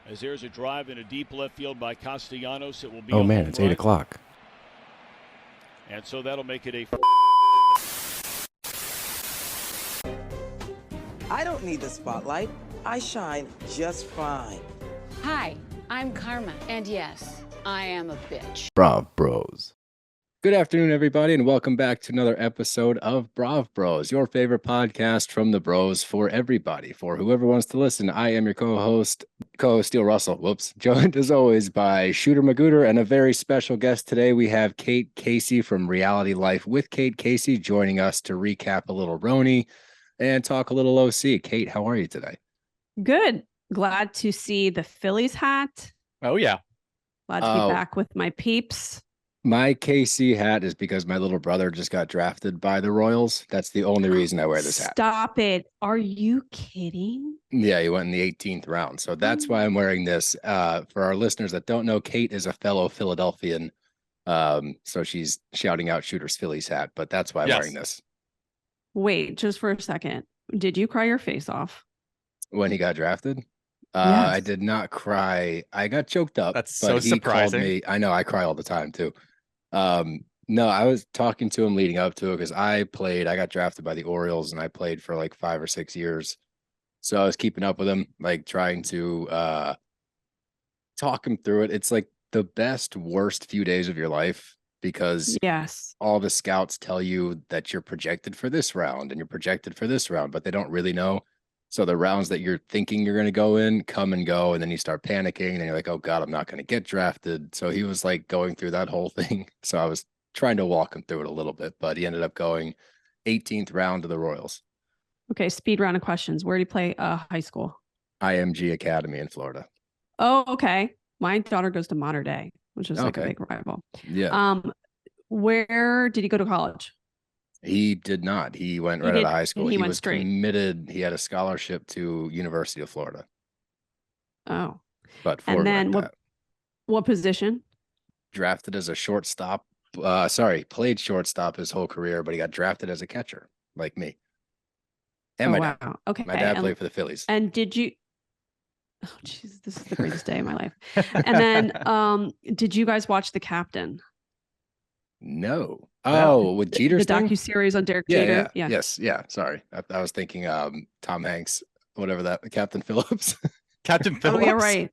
As there's a drive in a deep left field by Castellanos, it will be. Oh man, it's 8 o'clock. And so that'll make it a. I don't need the spotlight. I shine just fine. Hi, I'm Karma, and yes, I am a bitch. BravBros. Good afternoon, everybody, and welcome back to another episode of BravBros, your favorite podcast from the bros for everybody, for whoever wants to listen. I am your co-host Steele Russell, joined as always by Shooter Magooter and a very special guest today. We have Kate Casey from Reality Life with Kate Casey joining us to recap a little RHONY and talk a little OC. Kate, how are you today? Good. Glad to see the Phillies hat. Oh, yeah. Glad to be back with my peeps. My KC hat is because my little brother just got drafted by the Royals. That's the only reason I wear this hat. Stop it. Are you kidding? Yeah, he went in the 18th round. So that's why I'm wearing this. For our listeners that don't know, Kate is a fellow Philadelphian. So she's shouting out Shooter's Phillies hat, but that's why I'm wearing this. Wait, just for a second. Did you cry your face off? When he got drafted? Yes. I did not cry. I got choked up. That's so surprising. Called me. I know, I cry all the time too. No, I was talking to him leading up to it because I got drafted by the Orioles and I played for like 5 or 6 years. So I was keeping up with him, like trying to talk him through it. It's like the best, worst few days of your life because all the scouts tell you that you're projected for this round and you're projected for this round, but they don't really know. So the rounds that you're thinking you're going to go in come and go, and then you start panicking, and you're like, oh God, I'm not going to get drafted. So he was like going through that whole thing. So I was trying to walk him through it a little bit, but he ended up going 18th round to the Royals. Okay, speed round of questions. Where did he play high school? IMG Academy in Florida. Oh, okay. My daughter goes to Mater Dei, which is like a big rival. Yeah. Where did he go to college? He did not. He went right out of high school. He went was straight. Committed. He had a scholarship to University of Florida. Oh. But and then what position? Drafted as a shortstop. Played shortstop his whole career, but he got drafted as a catcher, like me. And my dad. Okay. My dad played for the Phillies. And did you? Oh, jeez, this is the greatest day of my life. And then, did you guys watch The Captain? No. Oh, with Jeter's the docuseries on Derek Jeter. Yeah. Yes. Yeah. Sorry. I was thinking Tom Hanks, whatever that, Captain Phillips. Captain Phillips. Oh, yeah, right.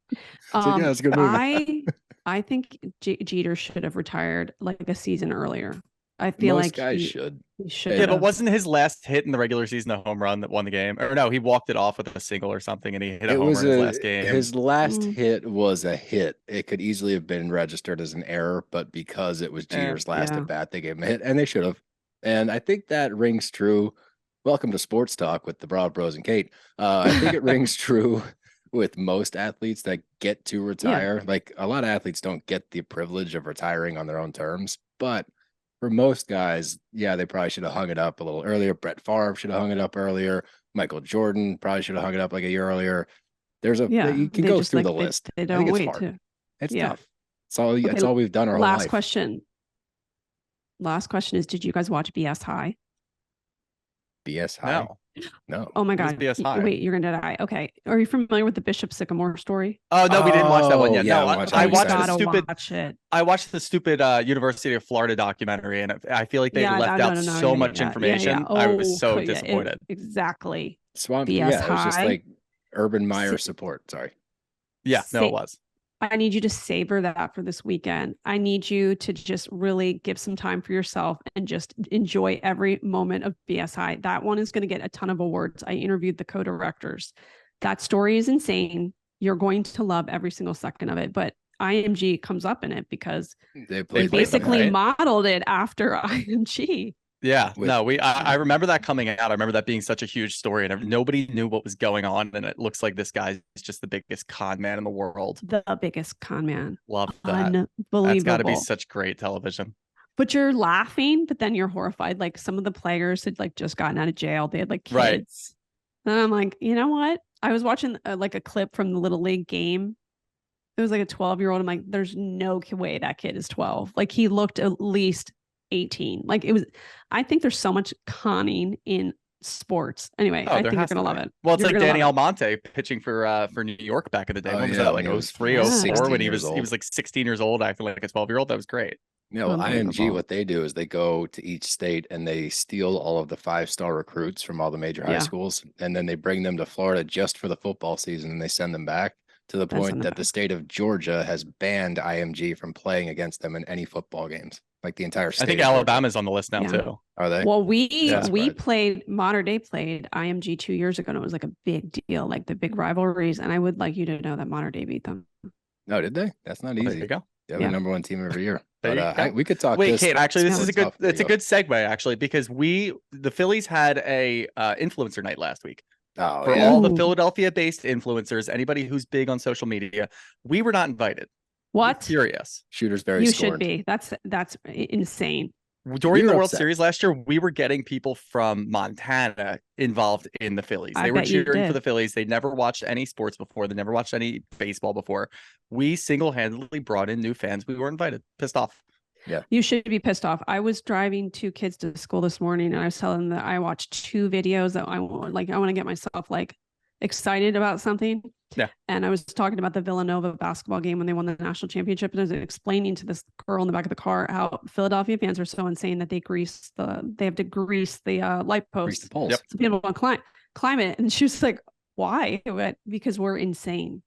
It's a good movie. I think Jeter should have retired like a season earlier. I feel Most like guys should. He should. Yeah, but wasn't his last hit in the regular season a home run that won the game? Or no, he walked it off with a single or something, and he hit a homer in his last game. His last hit was a hit. It could easily have been registered as an error, but because it was Jeter's last at bat, they gave him a hit, and they should have. And I think that rings true. Welcome to Sports Talk with the BravBros and Kate. I think it rings true with most athletes that get to retire. Like a lot of athletes don't get the privilege of retiring on their own terms, but for most guys, they probably should have hung it up a little earlier. Brett Favre should have hung it up earlier. Michael Jordan probably should have hung it up like a year earlier. There's you can go through the list. They don't wait to. It's tough. It's all we've done our whole life. Last question is: did you guys watch BS High? BS High? No. Oh my God. BS High? Wait, you're gonna die. Okay. Are you familiar with the Bishop Sycamore story? Oh no, we didn't watch that one yet. Yeah, no, I watched the stupid University of Florida documentary, and I feel like they left out so much information. I was so disappointed. Exactly. Swamp. BS It was just High. like Urban Meyer support. Sorry. Yeah, it was. I need you to savor that for this weekend. I need you to just really give some time for yourself and just enjoy every moment of BSI. That one is going to get a ton of awards. I interviewed the co-directors. That story is insane. You're going to love every single second of it. But IMG comes up in it because they basically modeled it after IMG. Yeah, I remember that coming out. I remember that being such a huge story, and nobody knew what was going on. And it looks like this guy is just the biggest con man in the world. The biggest con man. Love that. Unbelievable. That's got to be such great television. But you're laughing, but then you're horrified. Like some of the players had like just gotten out of jail. They had like kids. Right. And I'm like, you know what? I was watching like a clip from the Little League game. It was like a 12-year-old. I'm like, there's no way that kid is 12. Like he looked at least 18. Like it was, I think there's so much conning in sports. Anyway, Oh, I there think you're has to gonna be. love it. Well, it's You're like gonna Danny love it. Almonte pitching for New York back in the day. Oh, When was yeah, that? Like when he was 03, 04 when he 16 was years old. like 16 years old, acting like a 12-year-old. That was great. You know, IMG, Unbelievable. what they do is they go to each state and they steal all of the 5-star recruits from all the major high Yeah. schools, and then they bring them to Florida just for the football season, and they send them back to the Then send point them that the back. state of Georgia has banned IMG from playing against them in any football games, like the entire state. I think of Georgia. Alabama's on the list now Yeah. too. Are they? Well, we Yeah. played Modern Day played IMG 2 years ago, and it was like a big deal, like the big rivalries. And I would like you to know that Modern Day beat them. No, did they? That's not Well, there easy. you go. They're Yeah. the number one team every year. There But you go. we could talk. Wait, this Kate, actually, this is a good, stuff. There it's you a go. good segue actually, because the Phillies had a influencer night last week. Oh, For yeah. all the Ooh. Philadelphia-based influencers, anybody who's big on social media, we were not invited. What? Furious. Shooter's very You scorned. should be. That's insane. During We the were World upset. Series last year, we were getting people from Montana involved in the Phillies. I They were bet you cheering for did. the Phillies. They never watched any sports before. They never watched any baseball before. We single-handedly brought in new fans. We were invited. Pissed off. You should be pissed off. I was driving 2 kids to school this morning, and I was telling them that I watched 2 videos that I want to get myself like excited about something. Yeah. And I was talking about the Villanova basketball game when they won the national championship, and I was explaining to this girl in the back of the car how Philadelphia fans are so insane that they have to grease the light Grease posts the poles. Yep. so people won't climb it. And she was like, "Why?" I went, because we're insane.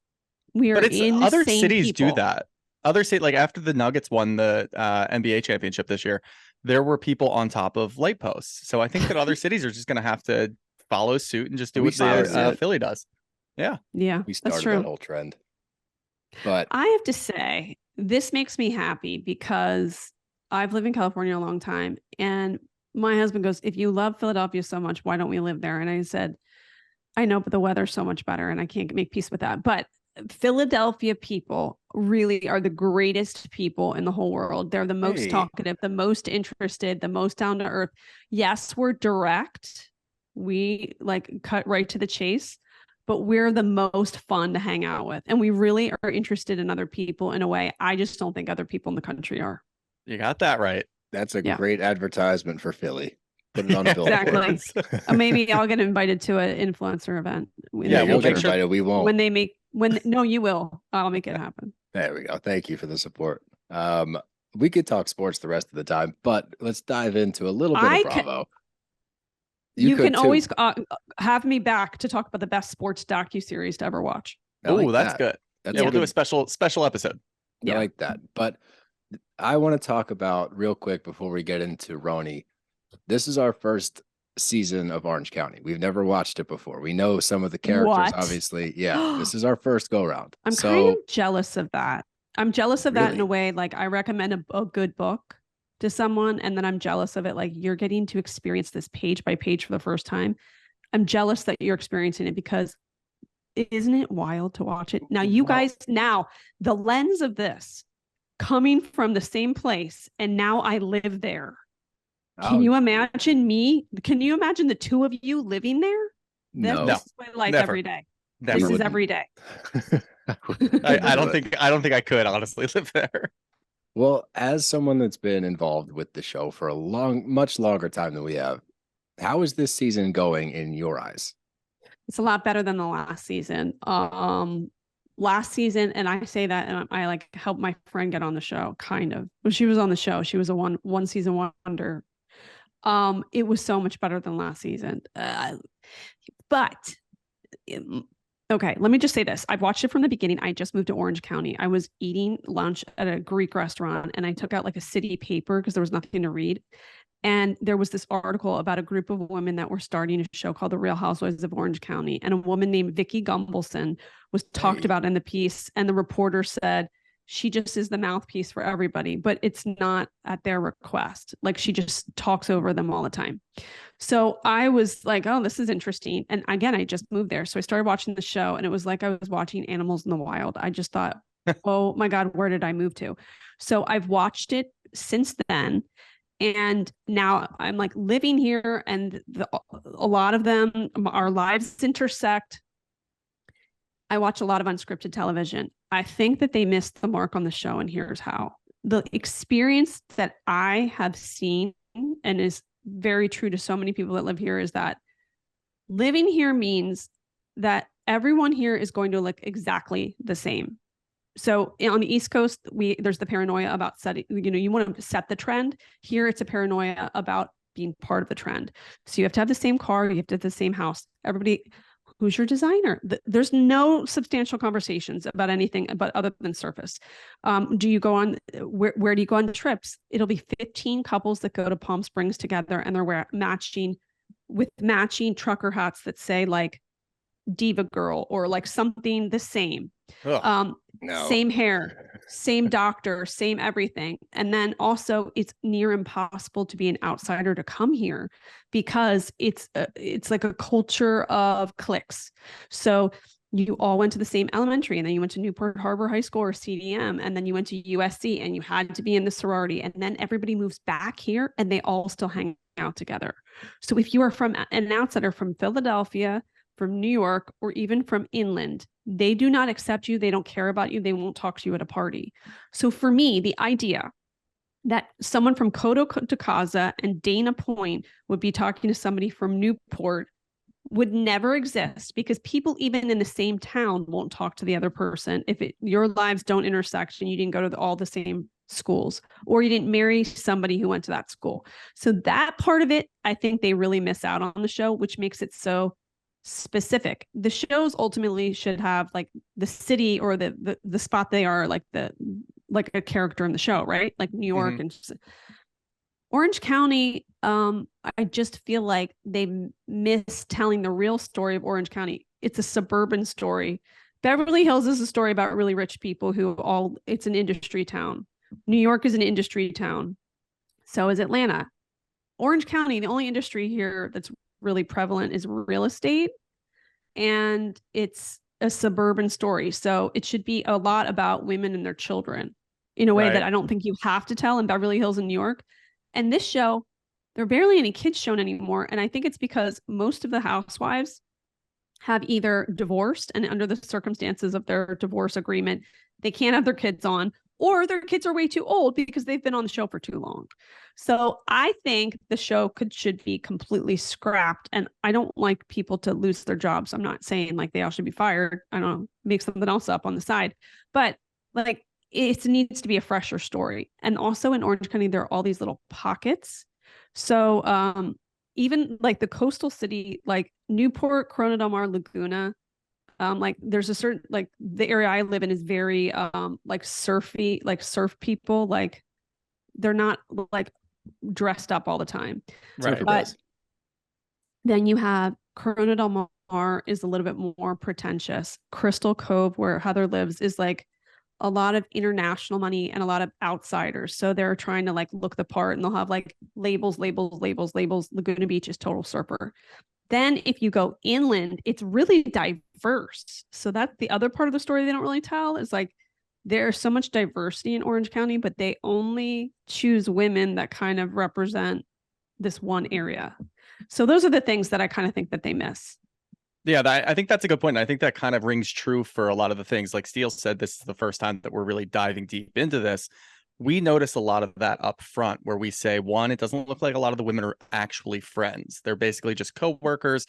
We are But it's insane. other cities do people. that. Other state, like after the Nuggets won the NBA championship this year, there were people on top of light posts. So I think that other cities are just going to have to follow suit and just do We what started it. Philly does. Yeah, We that's started true. that whole trend. But I have to say, this makes me happy because I've lived in California a long time. And my husband goes, "If you love Philadelphia so much, why don't we live there?" And I said, "I know, but the weather's so much better and I can't make peace with that." But Philadelphia people really are the greatest people in the whole world. They're the most Hey. talkative, the most interested, the most down to earth. Yes, we're direct. We like cut right to the chase, but we're the most fun to hang out with. And we really are interested in other people in a way I just don't think other people in the country are. You got that right. that's a Yeah. great advertisement for Philly. Put it on a billboard. Exactly. Maybe I'll get invited to an influencer event. When Yeah, they we'll make get it- invited. We won't. No, you will. I'll make it happen. There we go. Thank you for the support. We could talk sports the rest of the time, but let's dive into a little bit I of can- Bravo. You could can too. always have me back to talk about the best sports docuseries to ever watch. I like Oh, that's that. good. That's Yeah, we'll do good. a special episode. I Yeah. like that. But I want to talk about real quick before we get into RHONY. This is our first season of Orange County. We've never watched it before. We know some of the characters, What? obviously. Yeah, this is our first go round. I'm So kind of jealous of that. I'm jealous of that in a Really? way. Like I recommend a good book to someone, and then I'm jealous of it. Like you're getting to experience this page by page for the first time. I'm jealous that you're experiencing it because isn't it wild to watch it? Now, you Well- guys, now the lens of this coming from the same place, and now I live there. Can Oh, you imagine me? Can you imagine the two of you living there? no. This is my life Never. every day. Never This is would. every day. I don't think I could honestly live there. Well, as someone that's been involved with the show for a much longer time than we have, how is this season going in your eyes? It's a lot better than the last season. Last season, and I say that, and I like helped my friend get on the show, kind of. When she was on the show, she was a one season wonder. It was so much better than last season. But okay, let me just say this. I've watched it from the beginning. I just moved to Orange County. I was eating lunch at a Greek restaurant, and I took out like a city paper because there was nothing to read. And there was this article about a group of women that were starting a show called The Real Housewives of Orange County. And a woman named Vicki Gumbelson was talked Hey. about in the piece. And the reporter said, she just is the mouthpiece for everybody, but it's not at their request. Like she just talks over them all the time. So I was like, oh, this is interesting. And again, I just moved there. So I started watching the show, and it was like I was watching Animals in the Wild. I just thought, oh my God, where did I move to? So I've watched it since then. And now I'm like living here, and a lot of them, our lives intersect. I watch a lot of unscripted television. I think that they missed the mark on the show, and here's how. The experience that I have seen, and is very true to so many people that live here, is that Living here means that everyone here is going to look exactly the same. So on the East Coast, there's the paranoia about setting, you want to set the trend. Here, it's a paranoia about being part of the trend. So you have to have the same car, you have to have the same house. Everybody, who's your designer? There's no substantial conversations about anything but other than surface. Do you go on, where do you go on trips? It'll be 15 couples that go to Palm Springs together, and they're matching trucker hats that say like Diva Girl or like something the same. No. Same hair, same doctor, same everything. And then also it's near impossible to be an outsider to come here because it's like a culture of cliques. So you all went to the same elementary, and then you went to Newport Harbor High School or CDM, and then you went to USC, and you had to be in the sorority. And then everybody moves back here and they all still hang out together. So if you are from an outsider from Philadelphia, from New York, or even from inland, they do not accept you. They don't care about you. They won't talk to you at a party. So for me, the idea that someone from Coto de Caza and Dana Point would be talking to somebody from Newport would never exist, because people even in the same town won't talk to the other person if your lives don't intersect and you didn't go to all the same schools, or you didn't marry somebody who went to that school. So that part of it, I think they really miss out on the show, which makes it so specific. The shows ultimately should have like the city or the spot they are, like a character in the show, right? Like New York and Orange County. I just feel like they miss telling the real story of Orange County. It's a suburban story. Beverly Hills is a story about really rich people it's an industry town. New York is an industry town. So is Atlanta. Orange County, the only industry here that's really prevalent is real estate, and it's a suburban story. So it should be a lot about women and their children in a way that I don't think you have to tell in Beverly Hills and New York. And this show, there are barely any kids shown anymore. And I think it's because most of the housewives have either divorced, and under the circumstances of their divorce agreement, they can't have their kids on, or their kids are way too old because they've been on the show for too long. So I think the show should be completely scrapped. And I don't like people to lose their jobs. I'm not saying like they all should be fired. I don't know, make something else up on the side. But like it needs to be a fresher story. And also in Orange County, there are all these little pockets. So even like the coastal city, like Newport, Corona del Mar, Laguna, like there's a certain, like the area I live in is very like surfy, like surf people, like they're not like dressed up all the time. Right. But then you have Corona del Mar is a little bit more pretentious. Crystal Cove, where Heather lives, is like a lot of international money and a lot of outsiders. So they're trying to like look the part, and they'll have like labels. Laguna Beach is total surfer. Then if you go inland, it's really diverse. So that's the other part of the story they don't really tell, is like there's so much diversity in Orange County, but they only choose women that kind of represent this one area. So those are the things that I kind of think that they miss. Yeah, I think that's a good point. And I think that kind of rings true for a lot of the things. Like Steele said, this is the first time that we're really diving deep into this. We notice a lot of that up front, where we say, one, it doesn't look like a lot of the women are actually friends. They're basically just co-workers.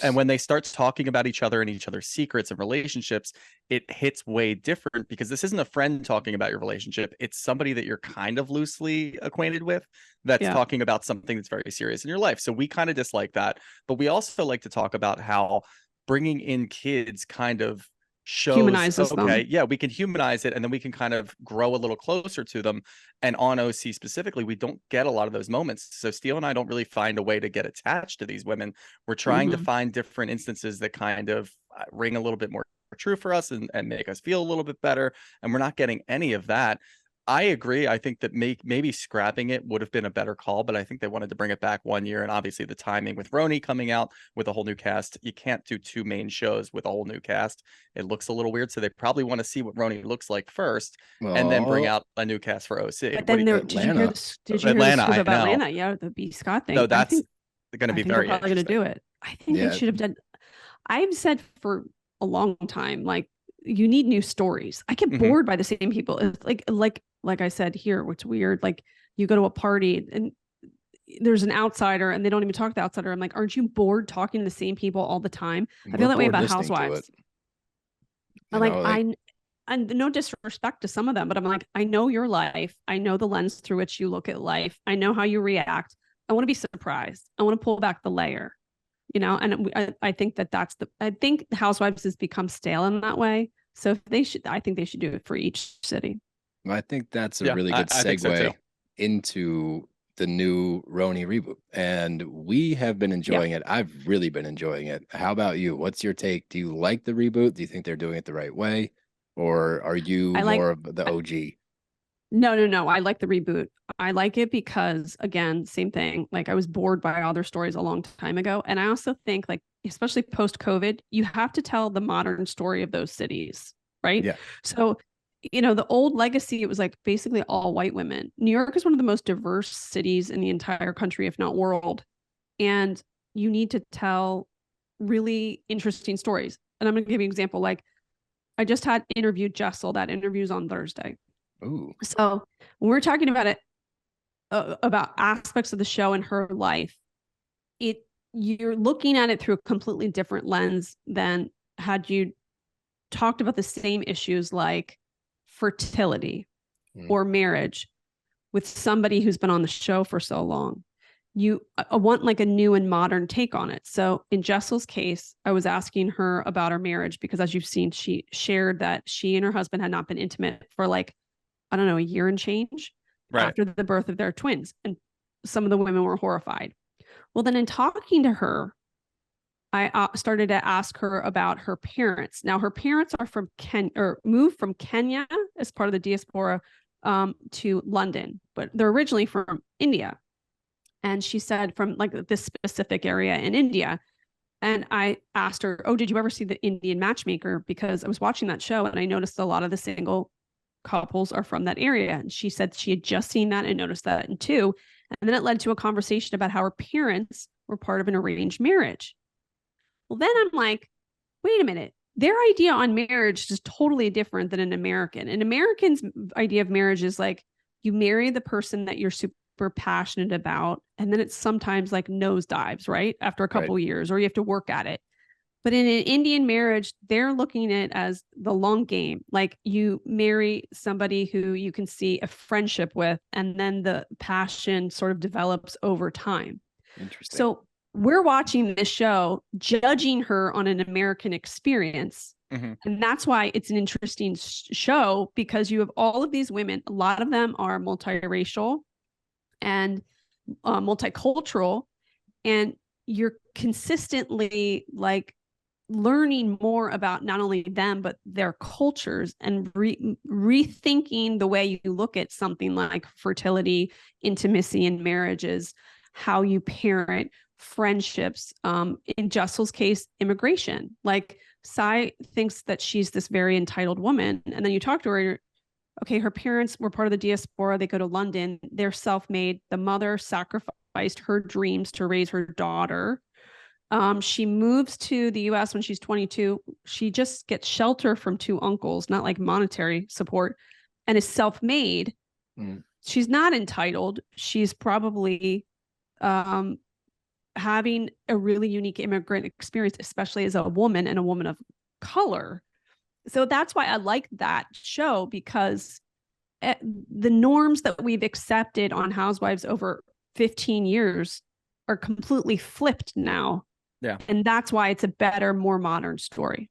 And when they start talking about each other and each other's secrets and relationships, it hits way different, because this isn't a friend talking about your relationship. It's somebody that you're kind of loosely acquainted with that's talking about something that's very serious in your life. So we kind of dislike that. But we also like to talk about how bringing in kids kind of humanizes them. Yeah, we can humanize it, and then we can kind of grow a little closer to them. And on OC specifically, we don't get a lot of those moments. So Steele and I don't really find a way to get attached to these women. We're trying to find different instances that kind of ring a little bit more true for us and make us feel a little bit better. And we're not getting any of that. I agree. I think that maybe scrapping it would have been a better call, but I think they wanted to bring it back 1 year. And obviously the timing with RHONY coming out with a whole new cast, you can't do two main shows with a whole new cast. It looks a little weird. So they probably want to see what RHONY looks like first, and then bring out a new cast for OC. But then did you hear the scoop about Atlanta? Yeah, the B. Scott thing. No, that's going to be very probably going to do it. I think they should have done. I've said for a long time, like, you need new stories. I get bored by the same people. It's like I said here, what's weird, like you go to a party and there's an outsider and they don't even talk to the outsider. I'm like, aren't you bored talking to the same people all the time? I feel that way about Housewives. I'm like, and no disrespect to some of them, but I'm like, I know your life. I know the lens through which you look at life. I know how you react. I want to be surprised. I want to pull back the layer, and I think I think Housewives has become stale in that way. So I think they should do it for each city. I think that's a really good segue into the new RHONY reboot. And we have been enjoying it. I've really been enjoying it. How about you? What's your take? Do you like the reboot? Do you think they're doing it the right way? Or are you more of the OG? No. I like the reboot. I like it because, again, same thing. Like, I was bored by all their stories a long time ago. And I also think, like, especially post-COVID, you have to tell the modern story of those cities, right? Yeah. So, the old legacy, it was like basically all white women. New York is one of the most diverse cities in the entire country, if not world. And you need to tell really interesting stories. And I'm going to give you an example. Like, I just had interviewed Jessel. That interview's on Thursday. Ooh. So when we're talking about it, about aspects of the show and her life, you're looking at it through a completely different lens than had you talked about the same issues like fertility or marriage with somebody who's been on the show for so long. You want like a new and modern take on it. So in Jessel's case, I was asking her about her marriage because, as you've seen, she shared that she and her husband had not been intimate for like, I don't know, a year and change after the birth of their twins. And some of the women were horrified. Well, then in talking to her, I started to ask her about her parents. Now, her parents are from moved from Kenya as part of the diaspora to London, but they're originally from India. And she said from like this specific area in India. And I asked her, oh, did you ever see the Indian Matchmaker? Because I was watching that show and I noticed a lot of the single couples are from that area. And she said she had just seen that and noticed that in too. And then it led to a conversation about how her parents were part of an arranged marriage. Well, then I'm like, wait a minute. Their idea on marriage is totally different than an American. An American's idea of marriage is like you marry the person that you're super passionate about. And then it's sometimes like nosedives, right? After a couple of years, or you have to work at it. But in an Indian marriage, they're looking at it as the long game. Like you marry somebody who you can see a friendship with, and then the passion sort of develops over time. Interesting. So we're watching this show, judging her on an American experience. And that's why it's an interesting show, because you have all of these women. A lot of them are multiracial and multicultural, and you're consistently like learning more about not only them, but their cultures, and rethinking the way you look at something like fertility, intimacy, and marriages, how you parent, friendships, in Jessel's case, immigration. Like Sai thinks that she's this very entitled woman. And then you talk to her, okay, her parents were part of the diaspora. They go to London. They're self-made. The mother sacrificed her dreams to raise her daughter. She moves to the US when she's 22. She just gets shelter from two uncles, not like monetary support, and is self-made. She's not entitled. She's probably having a really unique immigrant experience, especially as a woman and a woman of color. So that's why I like that show, because the norms that we've accepted on Housewives over 15 years are completely flipped now. Yeah. And that's why it's a better, more modern story.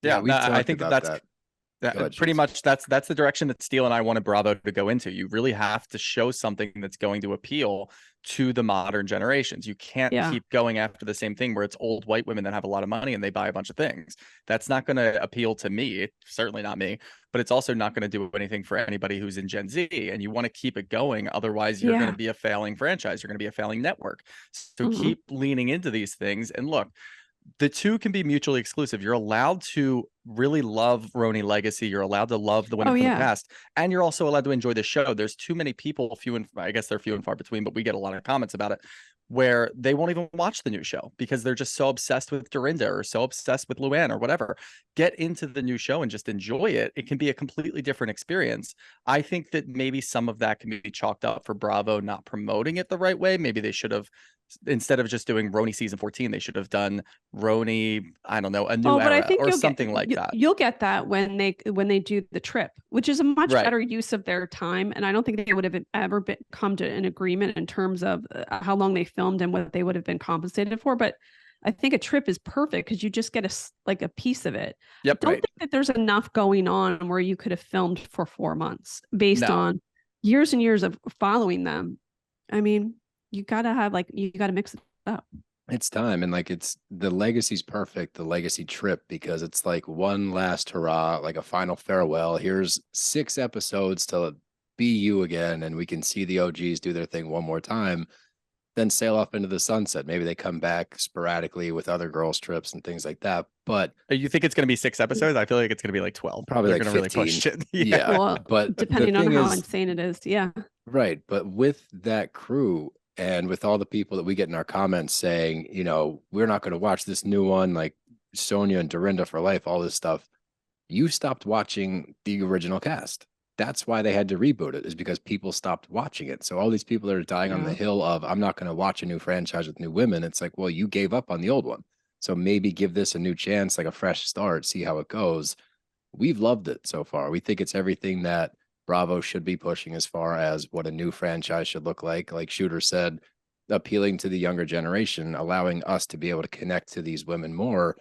Yeah, I think that's pretty much that's the direction that Steele and I wanted Bravo to go into. You really have to show something that's going to appeal to the modern generations. You can't keep going after the same thing where it's old white women that have a lot of money and they buy a bunch of things. That's not going to appeal to me. It's certainly not me, but it's also not going to do anything for anybody who's in Gen Z. And you want to keep it going. Otherwise, you're going to be a failing franchise. You're going to be a failing network. So keep leaning into these things. And look, the two can be mutually exclusive. You're allowed to really love RHONY legacy. You're allowed to love the women from the past, and you're also allowed to enjoy the show. There's too many people, I guess they're few and far between, but we get a lot of comments about it where they won't even watch the new show because they're just so obsessed with Dorinda or so obsessed with Luann or whatever. Get into the new show and just enjoy it. It can be a completely different experience. I think that maybe some of that can be chalked up for Bravo not promoting it the right way. Maybe they should have, instead of just doing RHONY season 14, they should have done RHONY, I don't know, a new era or something like that. You'll get that when they do the trip, which is a much better use of their time. And I don't think they would have ever come to an agreement in terms of how long they filmed and what they would have been compensated for. But I think a trip is perfect because you just get a piece of it. Yep. I don't think that there's enough going on where you could have filmed for 4 months based on years and years of following them. I mean, you gotta mix it up. It's time. And like, it's the legacy's perfect, the legacy trip, because it's like one last hurrah, like a final farewell. Here's 6 episodes to be you again. And we can see the OGs do their thing one more time, then sail off into the sunset. Maybe they come back sporadically with other girls' trips and things like that. But you think it's going to be 6 episodes? I feel like it's going to be like 12. Probably They're like going 15. to really push it. Yeah. Well, but depending on how insane it is. Yeah. Right. But with that crew, and with all the people that we get in our comments saying, you know, we're not going to watch this new one, like Sonia and Dorinda for life, all this stuff, you stopped watching the original cast. That's why they had to reboot it, is because people stopped watching it. So all these people that are dying on the hill of, I'm not going to watch a new franchise with new women. It's like, well, you gave up on the old one. So maybe give this a new chance, like a fresh start, see how it goes. We've loved it so far. We think it's everything that Bravo should be pushing as far as what a new franchise should look like Shooter said, appealing to the younger generation, allowing us to be able to connect to these women more,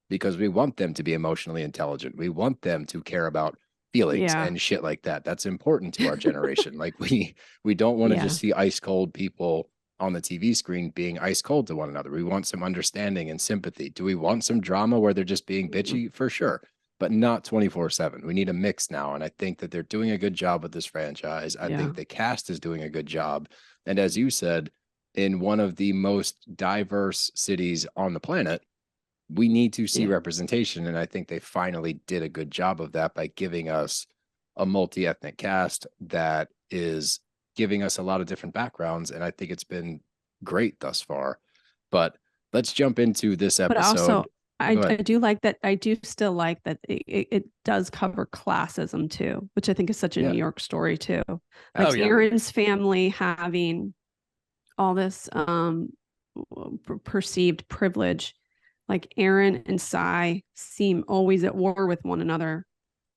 because we want them to be emotionally intelligent. We want them to care about feelings and shit like that. That's important to our generation. Like we don't want to just see ice cold people on the TV screen being ice cold to one another. We want some understanding and sympathy. Do we want some drama where they're just being bitchy? For sure. But not 24/7. We need a mix now. And I think that they're doing a good job with this franchise. I think the cast is doing a good job. And as you said, in one of the most diverse cities on the planet, we need to see representation. And I think they finally did a good job of that by giving us a multi-ethnic cast that is giving us a lot of different backgrounds. And I think it's been great thus far. But let's jump into this episode. But also, I do like that. I do still like that it does cover classism too, which I think is such a New York story too. Like Erin's family having all this perceived privilege. Like Erin and Sai seem always at war with one another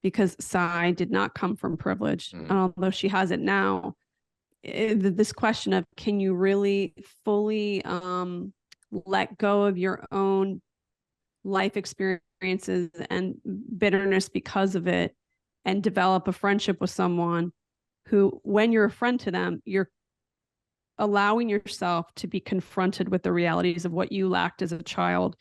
because Sai did not come from privilege. And although she has it now, this question of, can you really fully let go of your own life experiences and bitterness because of it and develop a friendship with someone who, when you're a friend to them, you're allowing yourself to be confronted with the realities of what you lacked as a child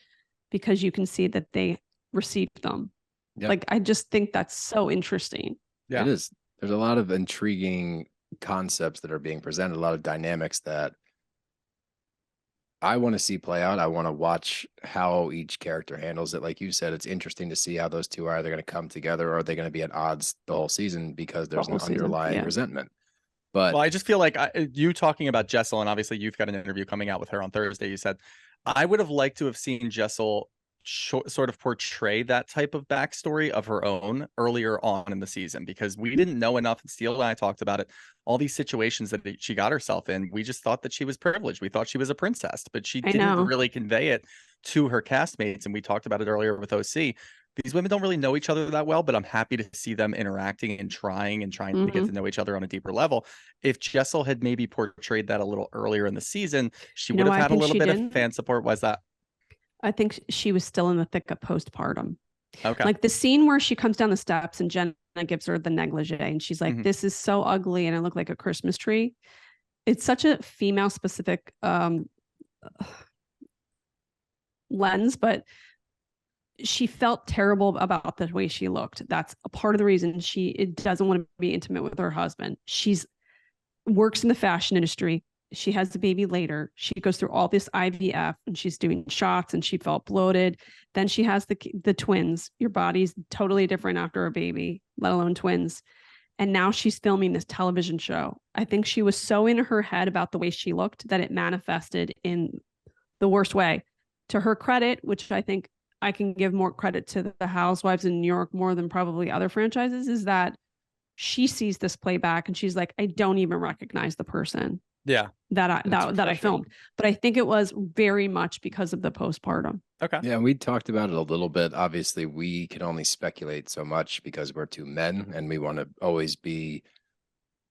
because you can see that they received them. Like, I just think that's so interesting. It is. There's a lot of intriguing concepts that are being presented, a lot of dynamics that I want to see play out. I want to watch how each character handles it. Like you said, it's interesting to see how those two are. They're going to come together, or are they going to be at odds the whole season because there's an underlying resentment. But I just feel like you talking about Jessel, and obviously you've got an interview coming out with her on Thursday. You said, I would have liked to have seen Jessel sort of portray that type of backstory of her own earlier on in the season, because we didn't know enough. And Steele and I talked about it, all these situations that she got herself in. We just thought that she was privileged. We thought she was a princess, but she didn't really convey it to her castmates. And we talked about it earlier with OC. These women don't really know each other that well, but I'm happy to see them interacting and trying to get to know each other on a deeper level. If Jessel had maybe portrayed that a little earlier in the season, she would have had a little bit of fan support. Why's that? I think she was still in the thick of postpartum. Okay. Like the scene where she comes down the steps and Jenna gives her the negligee and she's like, this is so ugly and it looked like a Christmas tree. It's such a female specific lens, but she felt terrible about the way she looked. That's a part of the reason she doesn't want to be intimate with her husband. She's works in the fashion industry. She has the baby later. She goes through all this IVF and she's doing shots and she felt bloated. Then she has the twins. Your body's totally different after a baby, let alone twins. And now she's filming this television show. I think she was so in her head about the way she looked that it manifested in the worst way. To her credit, which I think I can give more credit to the Housewives in New York more than probably other franchises, is that she sees this playback and she's like, I don't even recognize the person. Yeah. That I filmed. But I think it was very much because of the postpartum. Okay. Yeah, we talked about it a little bit. Obviously, we can only speculate so much because we're two men and we want to always be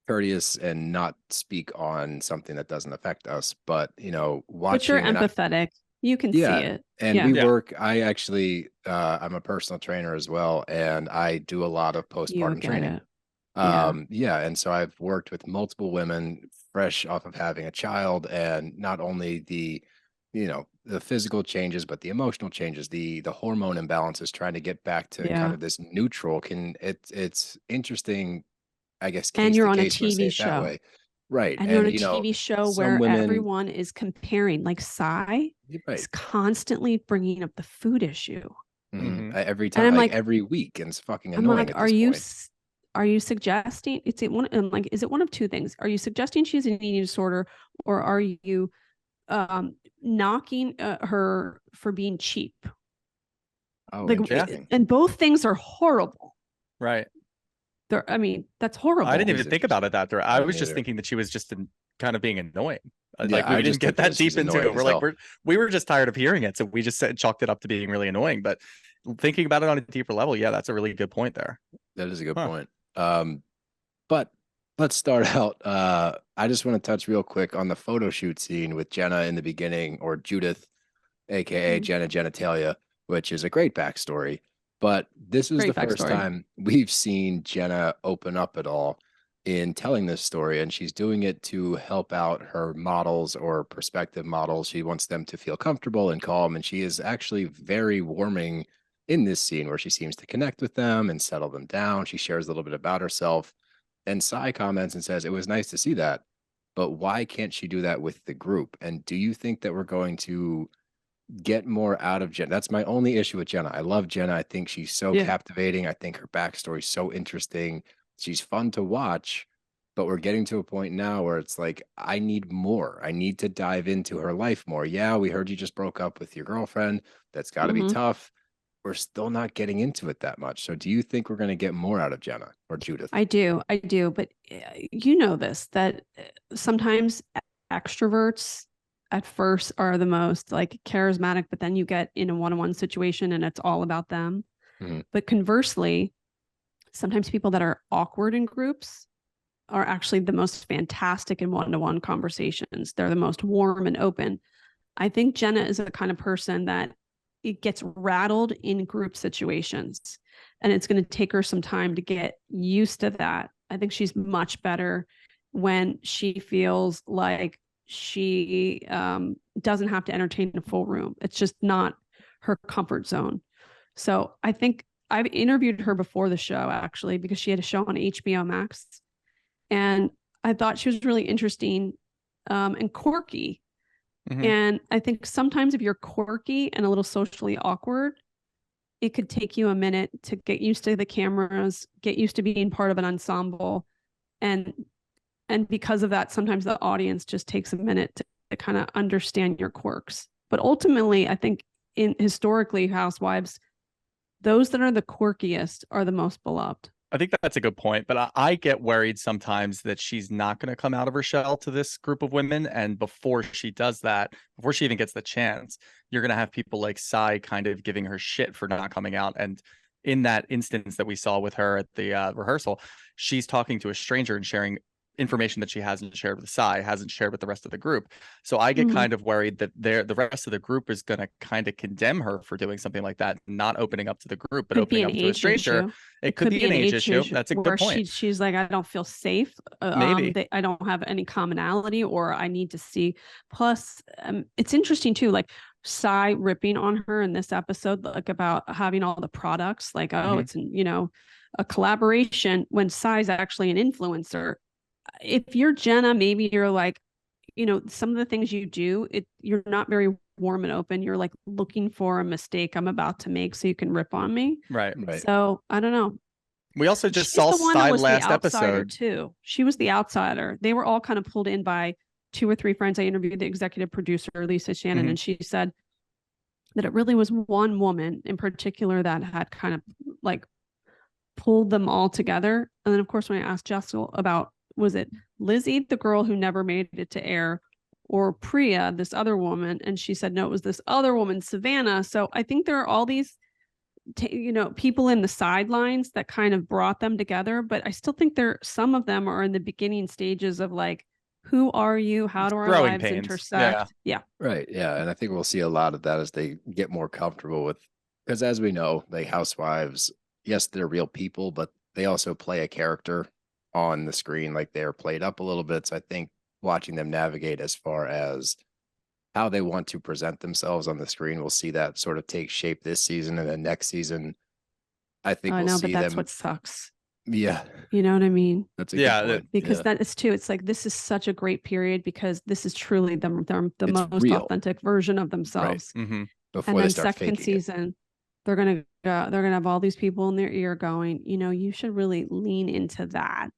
courteous and not speak on something that doesn't affect us. But, you know, watching. But you're empathetic. You can see it. And we work. I actually, I'm a personal trainer as well. And I do a lot of postpartum training. And so I've worked with multiple women fresh off of having a child, and not only the, you know, the physical changes, but the emotional changes, the hormone imbalances, trying to get back to kind of this neutral. It's interesting, I guess. And you're on a TV show, right? And you're on a TV show where everyone is comparing. Like Sai is constantly bringing up the food issue every time, and like every week, and it's fucking annoying. I'm like, are you suggesting is it one of two things? Are you suggesting she has an eating disorder, or are you knocking her for being cheap? Oh, interesting. And both things are horrible. Right. I mean, that's horrible. I didn't even think about it that way. I was just thinking that she was just kind of being annoying. Like we didn't get that deep into it. We're like, we were just tired of hearing it, so we just chalked it up to being really annoying. But thinking about it on a deeper level, yeah, that's a really good point there. That is a good point. But let's start out. I just want to touch real quick on the photo shoot scene with Jenna in the beginning, or Judith, aka Jenna Genitalia, which is a great backstory. But this is the first time we've seen Jenna open up at all in telling this story, and she's doing it to help out her models or prospective models. She wants them to feel comfortable and calm, and she is actually very warming in this scene where she seems to connect with them and settle them down. She shares a little bit about herself, and Sai comments and says, it was nice to see that, but why can't she do that with the group? And do you think that we're going to get more out of Jenna? That's my only issue with Jenna. I love Jenna. I think she's so captivating. I think her backstory is so interesting. She's fun to watch, but we're getting to a point now where it's like, I need more. I need to dive into her life more. Yeah, we heard you just broke up with your girlfriend. That's got to be tough. We're still not getting into it that much. So do you think we're going to get more out of Jenna or Judith? I do. But you know this, that sometimes extroverts at first are the most like charismatic, but then you get in a one-on-one situation and it's all about them. But conversely, sometimes people that are awkward in groups are actually the most fantastic in one-to-one conversations. They're the most warm and open. I think Jenna is a kind of person that it gets rattled in group situations, and it's going to take her some time to get used to that. I think she's much better when she feels like she doesn't have to entertain a full room. It's just not her comfort zone. So I think I've interviewed her before the show, actually, because she had a show on HBO Max, and I thought she was really interesting and quirky. And I think sometimes if you're quirky and a little socially awkward, it could take you a minute to get used to the cameras, get used to being part of an ensemble. And because of that, sometimes the audience just takes a minute to kind of understand your quirks. But ultimately, I think historically, Housewives, those that are the quirkiest are the most beloved. I think that's a good point, but I get worried sometimes that she's not going to come out of her shell to this group of women. And before she does that, before she even gets the chance, you're going to have people like Sai kind of giving her shit for not coming out. And in that instance that we saw with her at the rehearsal, she's talking to a stranger and sharing information that she hasn't shared with Sai, hasn't shared with the rest of the group. So I get kind of worried that the rest of the group is going to kind of condemn her for doing something like that, not opening up to the group, but opening up to a stranger. It could be an age issue. That's a good point. She's like, I don't feel safe. Maybe I don't have any commonality, or I need to see. Plus, it's interesting too, like Sai ripping on her in this episode, like about having all the products, like, oh, it's, a collaboration, when Sai's actually an influencer. If you're Jenna, maybe you're like, some of the things you do, you're not very warm and open. You're like looking for a mistake I'm about to make so you can rip on me. Right. So I don't know. We also just She's saw the one Sai that was last the outsider episode. too. She was the outsider. They were all kind of pulled in by 2 or 3 friends. I interviewed the executive producer, Lisa Shannon, and she said that it really was one woman in particular that had kind of like pulled them all together. And then, of course, when I asked Jessel about, was it Lizzie, the girl who never made it to air, or Priya, this other woman? And she said, no, it was this other woman, Savannah. So I think there are all these people in the sidelines that kind of brought them together, but I still think some of them are in the beginning stages of like, who are you? How do our Growing lives pains. intersect? Yeah. Right. Yeah. And I think we'll see a lot of that as they get more comfortable with, because as we know, the housewives, yes, they're real people, but they also play a character on the screen. Like they're played up a little bit. So I think watching them navigate as far as how they want to present themselves on the screen, we'll see that sort of take shape this season. And then next season, I think I we'll know, see but that's them. what sucks. Yeah. You know what I mean? That's a good point. Because that is too, it's like, this is such a great period because this is truly the most real. authentic version of themselves. Right. Mm-hmm. Before And they then start second faking season, they're gonna have all these people in their ear going, you should really lean into that.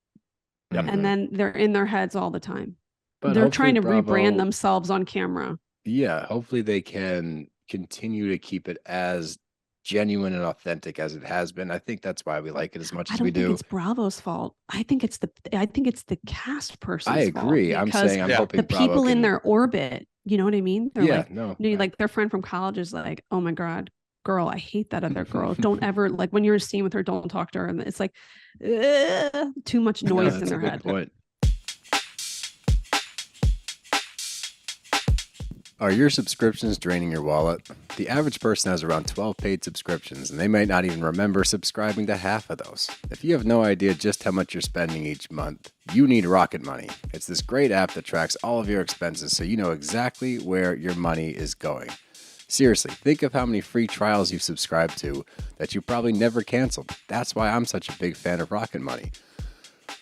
Yep. And then they're in their heads all the time. But They're trying to hopefully rebrand Bravo- themselves on camera. Yeah, hopefully they can continue to keep it as genuine and authentic as it has been. I think that's why we like it as much I as don't we think do. it's Bravo's fault. I think it's the cast person's I agree. fault I'm because saying I'm hoping the Bravo people in can- their orbit, you know what I mean? They're Yeah, like, no. like their friend from college is like, oh my God, girl, I hate that other girl. Don't ever, like when you're in a scene with her, don't talk to her. And it's like, too much No, noise in that's their a good head. point. Are your subscriptions draining your wallet? The average person has around 12 paid subscriptions, and they might not even remember subscribing to half of those. If you have no idea just how much you're spending each month, you need Rocket Money. It's this great app that tracks all of your expenses so you know exactly where your money is going. Seriously, think of how many free trials you've subscribed to that you probably never canceled. That's why I'm such a big fan of Rocket Money.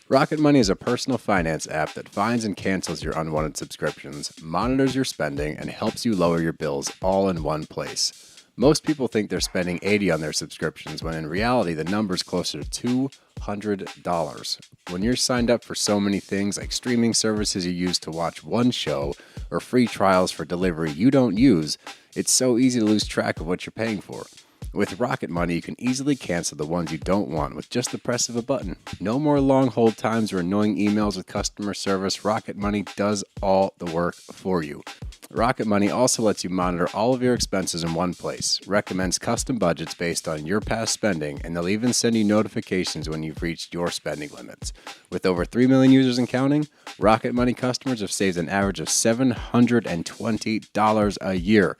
Rocket Money is a personal finance app that finds and cancels your unwanted subscriptions, monitors your spending, and helps you lower your bills all in one place. Most people think they're spending $80 on their subscriptions when in reality the number's closer to $200. When you're signed up for so many things like streaming services you use to watch one show or free trials for delivery you don't use, it's so easy to lose track of what you're paying for. With Rocket Money, you can easily cancel the ones you don't want with just the press of a button. No more long hold times or annoying emails with customer service. Rocket Money does all the work for you. Rocket Money also lets you monitor all of your expenses in one place, recommends custom budgets based on your past spending, and they'll even send you notifications when you've reached your spending limits. With over 3 million users and counting, Rocket Money customers have saved an average of $720 a year.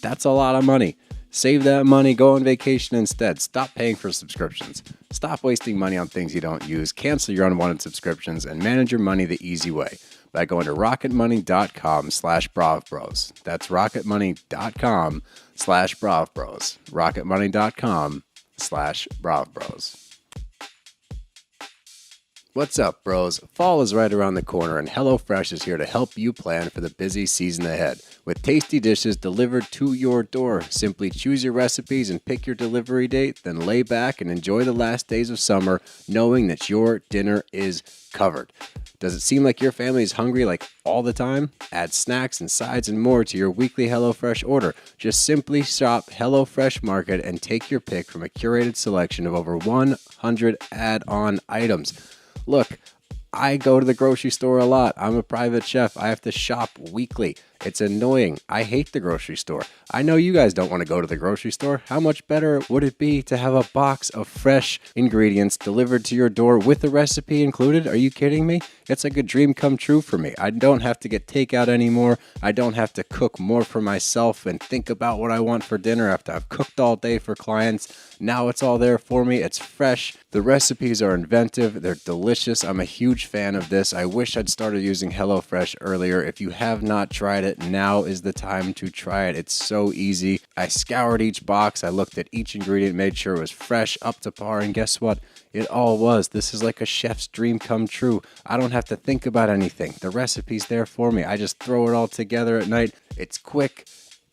That's a lot of money. Save that money, go on vacation instead. Stop paying for subscriptions. Stop wasting money on things you don't use. Cancel your unwanted subscriptions and manage your money the easy way by going to rocketmoney.com/BravBros. That's rocketmoney.com/BravBros. rocketmoney.com/BravBros. What's up, bros? Fall is right around the corner, and HelloFresh is here to help you plan for the busy season ahead. With tasty dishes delivered to your door, simply choose your recipes and pick your delivery date, then lay back and enjoy the last days of summer, knowing that your dinner is covered. Does it seem like your family is hungry like all the time? Add snacks and sides and more to your weekly HelloFresh order. Just simply shop HelloFresh Market and take your pick from a curated selection of over 100 add-on items. Look, I go to the grocery store a lot. I'm a private chef. I have to shop weekly. It's annoying. I hate the grocery store. I know you guys don't want to go to the grocery store. How much better would it be to have a box of fresh ingredients delivered to your door with a recipe included? Are you kidding me? It's like a dream come true for me. I don't have to get takeout anymore. I don't have to cook more for myself and think about what I want for dinner after I've cooked all day for clients. Now it's all there for me. It's fresh. The recipes are inventive. They're delicious. I'm a huge fan of this. I wish I'd started using HelloFresh earlier. If you have not tried it, now is the time to try it. It's so easy. I scoured each box. I looked at each ingredient, made sure it was fresh, up to par, and guess what? It all was. This is like a chef's dream come true. I don't have to think about anything. The recipe's there for me. I just throw it all together at night. It's quick,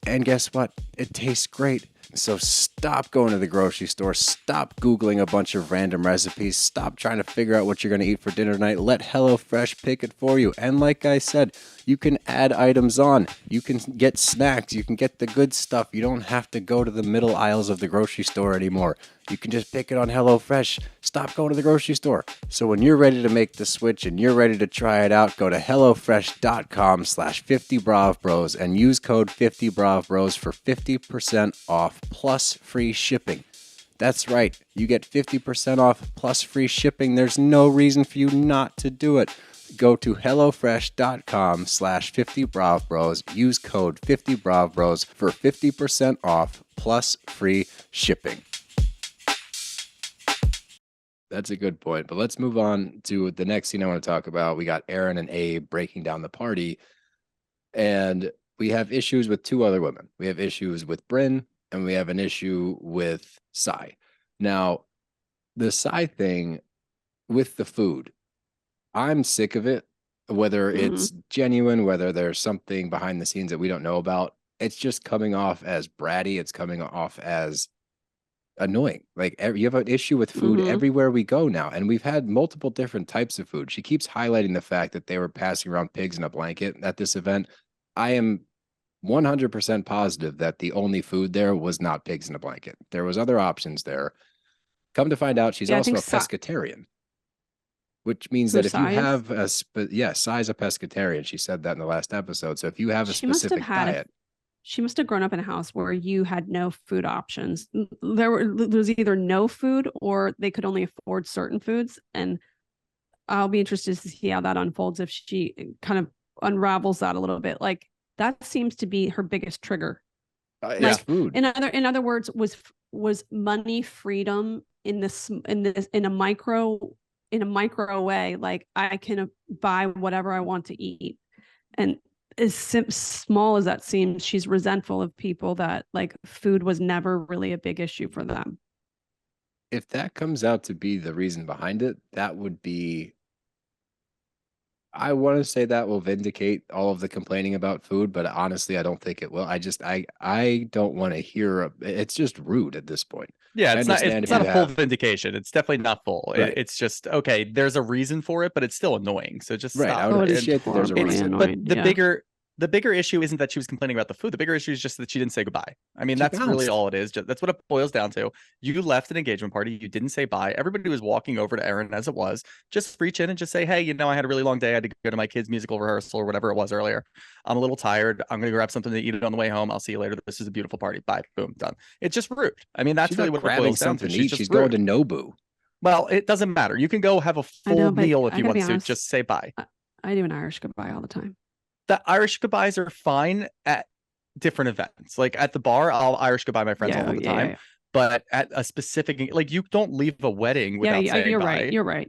and guess what? It tastes great. So stop going to the grocery store. Stop Googling a bunch of random recipes. Stop trying to figure out what you're going to eat for dinner tonight. Let HelloFresh pick it for you. And like I said, you can add items on. You can get snacks. You can get the good stuff. You don't have to go to the middle aisles of the grocery store anymore. You can just pick it on HelloFresh. Stop going to the grocery store. So when you're ready to make the switch and you're ready to try it out, go to HelloFresh.com/50BravBros and use code 50BravBros for 50% off plus free shipping. That's right. You get 50% off plus free shipping. There's no reason for you not to do it. Go to HelloFresh.com/50BravBros. Use code 50BravBros for 50% off plus free shipping. That's a good point. But let's move on to the next scene I want to talk about. We got Erin and Abe breaking down the party. And we have issues with two other women. We have issues with Brynn, and we have an issue with Sai. Now, the Sai thing with the food, I'm sick of it. Whether it's genuine, whether there's something behind the scenes that we don't know about, it's just coming off as bratty. It's coming off as annoying. Like you have an issue with food everywhere we go now, and we've had multiple different types of food. She keeps highlighting the fact that they were passing around pigs in a blanket at this event. I am 100% positive that the only food there was not pigs in a blanket. There was other options there. Come to find out, she's also a pescatarian, which means that if you have a Sai's a pescatarian. She said that in the last episode. So if you have a specific diet. She must have grown up in a house where you had no food options. There was either no food or they could only afford certain foods. And I'll be interested to see how that unfolds if she kind of unravels that a little bit. Like that seems to be her biggest trigger. Like food. In other words, was money freedom in a micro way. Like I can buy whatever I want to eat, and as small as that seems, she's resentful of people that like food was never really a big issue for them. If that comes out to be the reason behind it, that would be, I want to say that will vindicate all of the complaining about food, but honestly, I don't think it will. I don't want to hear, it's just rude at this point. Yeah, it's not a full vindication. It's definitely not full. Right. It's just, okay, there's a reason for it, but it's still annoying. So just stop. I would appreciate that there's a reason. But the bigger issue isn't that she was complaining about the food. The bigger issue is just that she didn't say goodbye. I mean, that's really all it is. That's what it boils down to. You left an engagement party. You didn't say bye. Everybody was walking over to Erin as it was. Just reach in and just say, hey, I had a really long day. I had to go to my kid's musical rehearsal or whatever it was earlier. I'm a little tired. I'm going to grab something to eat it on the way home. I'll see you later. This is a beautiful party. Bye. Boom. Done. It's just rude. I mean, that's really what it boils down to. She's going to Nobu. Well, it doesn't matter. You can go have a full meal if you want to. Just say bye. I do an Irish goodbye all the time. The Irish goodbyes are fine at different events. Like at the bar, I'll Irish goodbye my friends all the time. Yeah. But at a specific, like you don't leave a wedding without saying you're bye. You're right.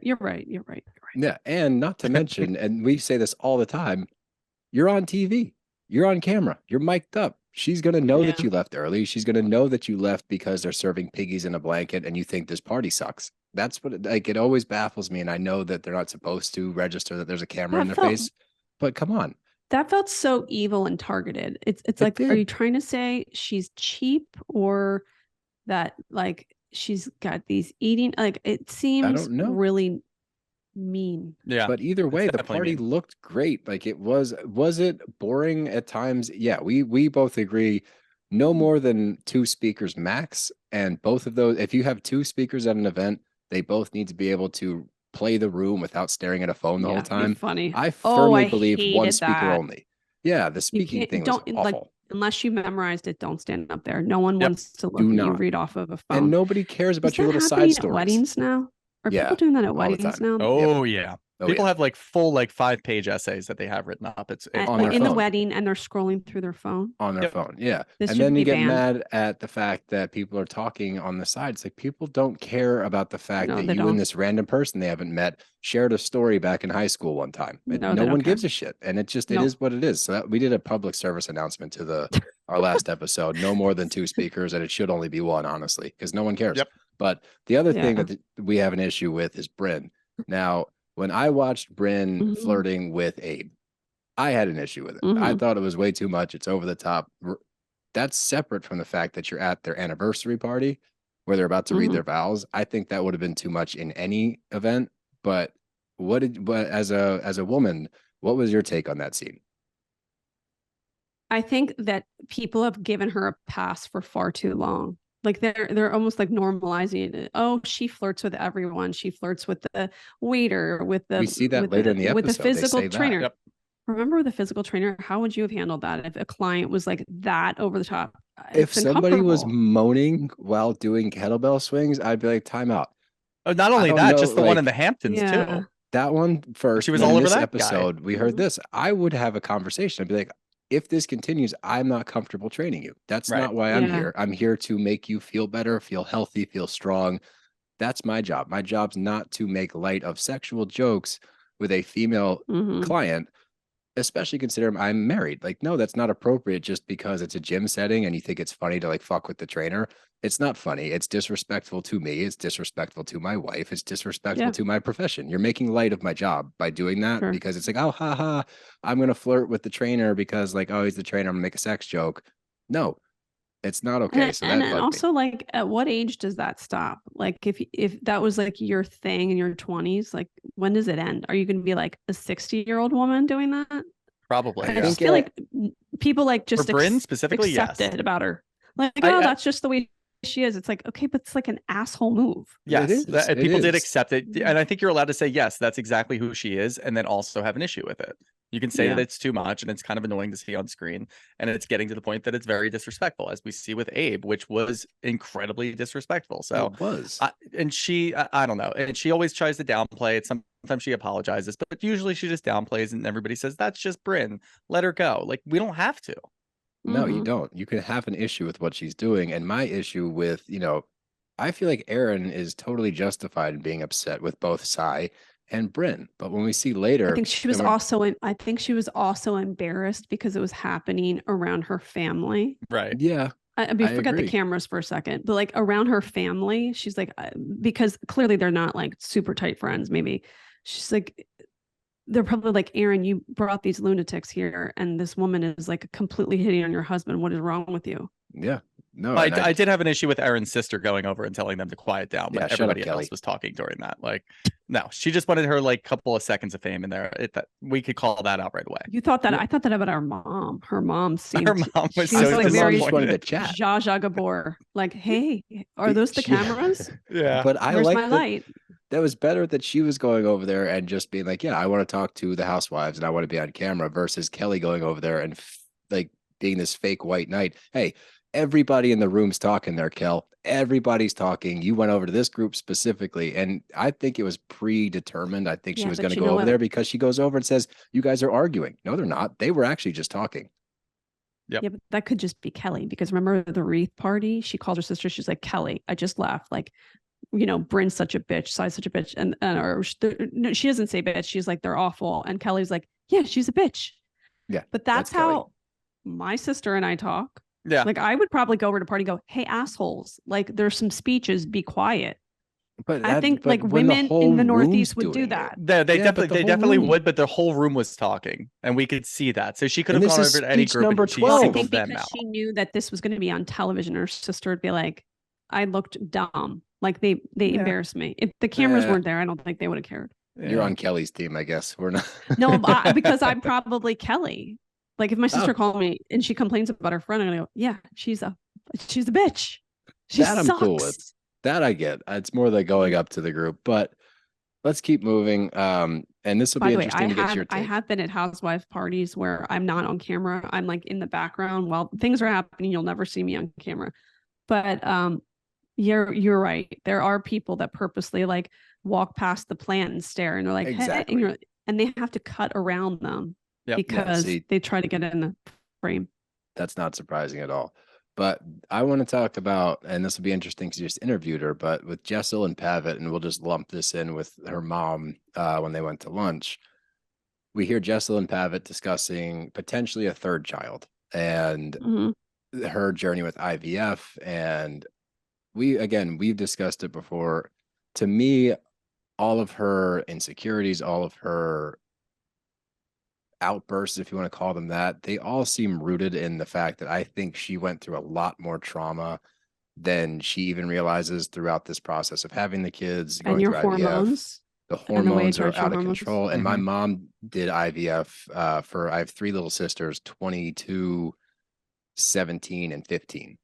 Yeah, and not to mention, and we say this all the time, you're on TV, you're on camera, you're mic'd up. She's gonna know that you left early. She's gonna know that you left because they're serving piggies in a blanket, and you think this party sucks. That's what it always baffles me, and I know that they're not supposed to register that there's a camera in their face, but come on. That felt so evil and targeted. It's like, are you trying to say she's cheap or that like she's got these eating? Like it seems really mean. Yeah. But either way, the party looked great. Like it was it boring at times? Yeah, we both agree no more than 2 speakers max. And both of those, if you have 2 speakers at an event, they both need to be able to play the room without staring at a phone the whole time. Funny. I firmly believe 1 speaker only. Yeah, the speaking thing was awful. Like, unless you memorized it, don't stand up there. No one wants to look at you read off of a phone. And nobody cares about your little side stories. At weddings now? Are people doing that at weddings now? Oh yeah. Oh, People yeah. have like full like 5-page essays that they have written up. It's on their in the phone. wedding, and they're scrolling through their phone. On their Yep. phone. Yeah. This And should then be you get banned. mad at the fact that people are talking on the side. It's like people don't care about the fact No, that they you don't. and this random person they haven't met shared a story back in high school one time. No, they No don't one care. gives a shit. And it just, it Nope. is what it is. So that, we did a public service announcement to our last episode. No more than 2 speakers, and it should only be 1, honestly, because no one cares. Yep. But the other thing Yeah. that we have an issue with is Brynn. Now, when I watched Brynn Mhm. flirting with Abe, I had an issue with it. I Mhm. thought it was way too much. It's over the top. That's separate from the fact that you're at their anniversary party where they're about to read Mhm. their vows. I think that would have been too much in any event. But but as a woman, what was your take on that scene? I think that people have given her a pass for far too long. Like they're almost like normalizing it. Oh, she flirts with everyone. She flirts with the waiter, with the We see that with later in the with the episode. They physical say that. trainer. Yep. Remember the physical trainer? How would you have handled that if a client was like that over the top? If It's somebody was uncomfortable. moaning while doing kettlebell swings, I'd be like, time out. Not only don't that, know, just the one in like- the Hamptons Yeah. too. That one first. She was then all over this that guy. episode. We heard Mhm. this. I would have a conversation. I'd be like, if this continues, I'm not comfortable training you. That's Right. not why I'm Yeah. here. I'm here to make you feel better, feel healthy, feel strong. That's my job. My job's not to make light of sexual jokes with a female Mhm. client, especially considering I'm married. Like, no, that's not appropriate just because it's a gym setting and you think it's funny to like fuck with the trainer. It's not funny. It's disrespectful to me. It's disrespectful to my wife. It's disrespectful Yeah. to my profession. You're making light of my job by doing that Sure. because it's like, oh, haha, I'm going to flirt with the trainer because like, oh, he's the trainer. I'm gonna make a sex joke. No, it's not okay. And, So and that then bugged me. also, like, at what age does that stop? Like, if that was like your thing in your 20s, like, when does it end? Are you going to be like a 60-year-old woman doing that? Probably. I I Yeah. just think feel it- like people like just For Brynn specifically, accept yes. it about her. Like, I- oh, I- that's just the way she is. It's like, okay, but it's like an asshole move. Yes, is, it people did is. accept it, and I think you're allowed to say yes, that's exactly who she is, and then also have an issue with it. You can say Yeah. that it's too much and it's kind of annoying to see on screen, and it's getting to the point that it's very disrespectful, as we see with Abe, which was incredibly disrespectful. So, It was. I don't know, and she always tries to downplay it. Sometimes she apologizes, but usually she just downplays, and everybody says that's just Brynn. Let her go. Like, we don't have to. No, you Mhm. don't. You can have an issue with what she's doing. And my issue with, I feel like Erin is totally justified in being upset with both Sai and Brynn. But when we see later, I think she was and we're- also I think she was also embarrassed because it was happening around her family. Right. yeah, I mean, I forget the agree. cameras for a second, but like around her family, she's like, because clearly they're not like super tight friends. Maybe she's like, they're probably like, Erin, you brought these lunatics here, and this woman is like completely hitting on your husband. What is wrong with you? yeah, no, I, and I did have an issue with Erin's sister going over and telling them to quiet down, Yeah, but shut up, everybody Kelly. else was talking during that. Like, no, she just wanted her like couple of seconds of fame in there. That we could call that out right away. You thought that? Yeah. I thought that about our mom. Her mom seemed. Her mom was she I was thought like the mom very just wanted to disappointed. chat. Zsa Zsa Gabor. Like, hey, are those the Yeah. cameras? Yeah, But I Where's like my that. light? That was better that she was going over there and just being like, yeah, I want to talk to the housewives and I want to be on camera versus Kelly going over there and like being this fake white knight. Hey, everybody in the room's talking there, Kel. Everybody's talking. You went over to this group specifically. And I think it was predetermined. I think she Yeah, was but going to you go know over what? there because she goes over and says, you guys are arguing. No, they're not. They were actually just talking. Yep. Yeah, but that could just be Kelly, because remember the wreath party? She called her sister. She's like, Kelly, I just left. Like, Bryn's such a bitch, Sai's such a bitch. And or no, she doesn't say bitch. She's like, they're awful. And Kelly's like, yeah, she's a bitch. Yeah, But that's that's Kelly. how my sister and I talk. yeah. Like, I would probably go over to a party and go, hey, assholes, like, there's some speeches, be quiet. But I think but like when the women whole in the room's Northeast would do doing it, that. They Yeah, but the whole definitely room- would, but the whole room was talking, and we could see that. So she could And have this gone is over to any speech group number and she 12. Well, I singled think them because out. she knew that this was going to be on television, her sister would be like, I looked dumb. Like they Yeah. embarrassed me. If the cameras Yeah. weren't there, I don't think they would have cared. You're Yeah. on Kelly's team, I guess. We're not. No, because I'm probably Kelly. Like if my sister Oh. called me and she complains about her friend, I'm gonna go, yeah, she's a bitch. She That I'm sucks. cool with. That I get. It's more like going up to the group, but let's keep moving. And this will By be the way, interesting to get your I take. have been at housewife parties where I'm not on camera. I'm like in the background while things are happening. You'll never see me on camera. But you're right. There are people that purposely like, walk past the plant and stare, and they're like, Exactly. hey, and they have to cut around them because they try to get in the frame. That's not surprising at all. But I want to talk about, and this will be interesting because you just interviewed her, but with Jessel and Pavitt, and we'll just lump this in with her mom when they went to lunch. We hear Jessel and Pavitt discussing potentially a third child and her journey with IVF. And we've discussed it before. To me, all of her insecurities, all of her outbursts, if you want to call them that, they all seem rooted in the fact that I think she went through a lot more trauma than she even realizes throughout this process of having the kids, and your through hormones. IVF. The hormones are out of hormones. control. And my mom did IVF I have 3 little sisters, 22, 17, and 15.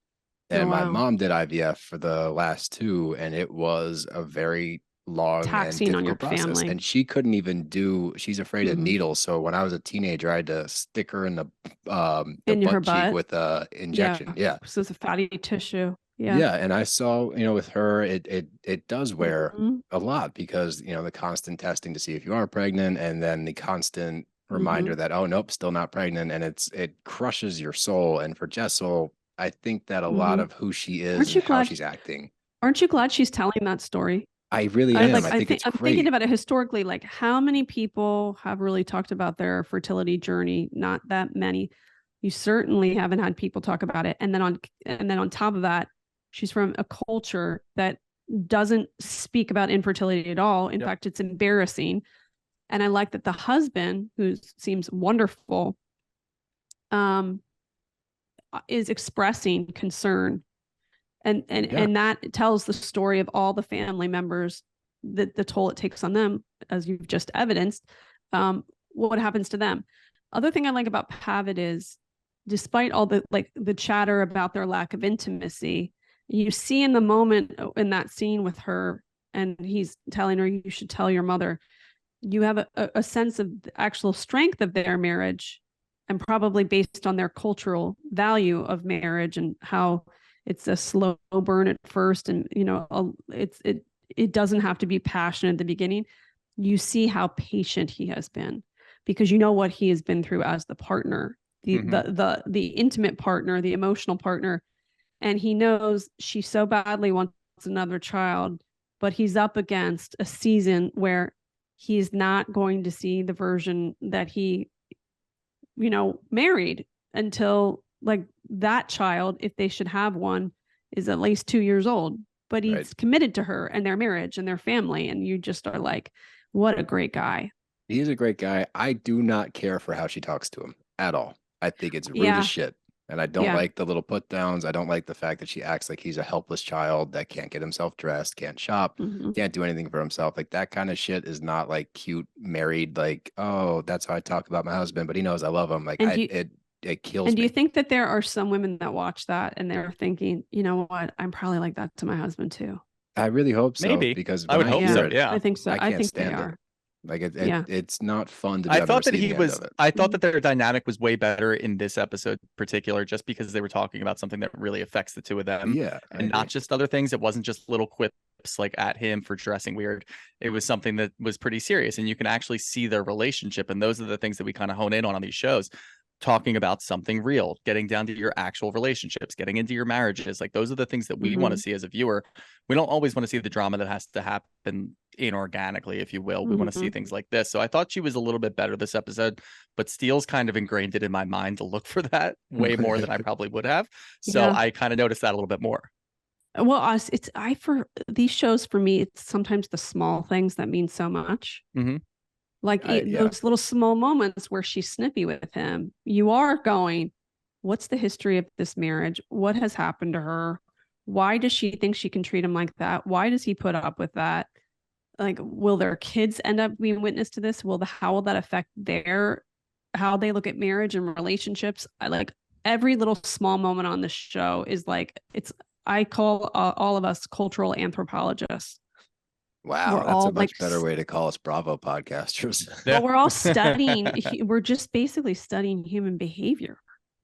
And my mom did IVF for the last 2, and it was a very long taxing and on your difficult process. family. And she couldn't even she's afraid of needles. So when I was a teenager, I had to stick her in the butt cheek with a injection. Yeah. So it's a fatty tissue. Yeah. And I saw, with her, it does wear a lot because, the constant testing to see if you are pregnant, and then the constant reminder that, oh, nope, still not pregnant. And it crushes your soul. And for Jessel, I think that a lot of who she is and how she's acting. Aren't you glad she's telling that story? I really am. I think it's I'm great. thinking about it historically, like how many people have really talked about their fertility journey? Not that many. You certainly haven't had people talk about it. And then on top of that, she's from a culture that doesn't speak about infertility at all. In fact, it's embarrassing. And I like that the husband, who seems wonderful, is expressing concern. And that tells the story of all the family members, the toll it takes on them, as you've just evidenced, what happens to them. Other thing I like about Pavitt is, despite all the chatter about their lack of intimacy, you see in the moment in that scene with her, and he's telling her, you should tell your mother, you have a sense of the actual strength of their marriage, and probably based on their cultural value of marriage and how it's a slow burn at first. And, it doesn't have to be passionate at the beginning. You see how patient he has been, because you know what he has been through as the partner, the intimate partner, the emotional partner. And he knows she so badly wants another child, but he's up against a season where he's not going to see the version that he, married until that child, if they should have one, is at least 2 years old. But he's committed to her and their marriage and their family. And you just are like, what a great guy. He's a great guy. I do not care for how she talks to him at all. I think it's rude as shit. And I don't like the little put downs. I don't like the fact that she acts like he's a helpless child that can't get himself dressed, can't shop, can't do anything for himself. Like, that kind of shit is not like cute married, like, oh, that's how I talk about my husband, but he knows I love him. Like, it kills me. And do you think that there are some women that watch that and they're thinking, you know what, I'm probably like that to my husband too? I really hope so. Maybe. Because I would hope so. Yeah. I think so. I think they are. Like it's not fun to. I thought that I thought that their dynamic was way better in this episode, in particular, just because they were talking about something that really affects the two of them. Yeah, and not just other things. It wasn't just little quips like at him for dressing weird. It was something that was pretty serious, and you can actually see their relationship. And those are the things that we kind of hone in on these shows. Talking about something real, getting down to your actual relationships, getting into your marriages. Like, those are the things that we want to see as a viewer. We don't always want to see the drama that has to happen inorganically, if you will. We want to see things like this. So I thought she was a little bit better this episode, but Steele's kind of ingrained it in my mind to look for that way more than I probably would have. So I kind of noticed that a little bit more. Well, for these shows, for me, it's sometimes the small things that mean so much. Like those little small moments where she's snippy with him, you are going, what's the history of this marriage? What has happened to her? Why does she think she can treat him like that? Why does he put up with that? Like, will their kids end up being witness to this? How will that affect how they look at marriage and relationships? I like every little small moment on this show is like, I call all of us cultural anthropologists. Wow, that's a much better way to call us Bravo podcasters. Well, we're all studying. We're just basically studying human behavior.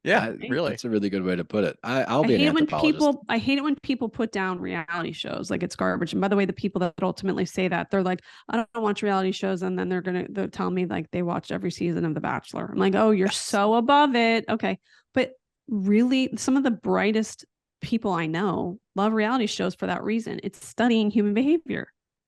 Yeah, really. That's a really good way to put it. I'll I be an hate it when anthropologist. I hate it when people put down reality shows like it's garbage. And by the way, the people that ultimately say that, they're like, I don't watch reality shows, and then they'll tell me like they watched every season of The Bachelor. I'm like, oh, you're so above it. Okay. But really, some of the brightest people I know love reality shows for that reason. It's studying human behavior.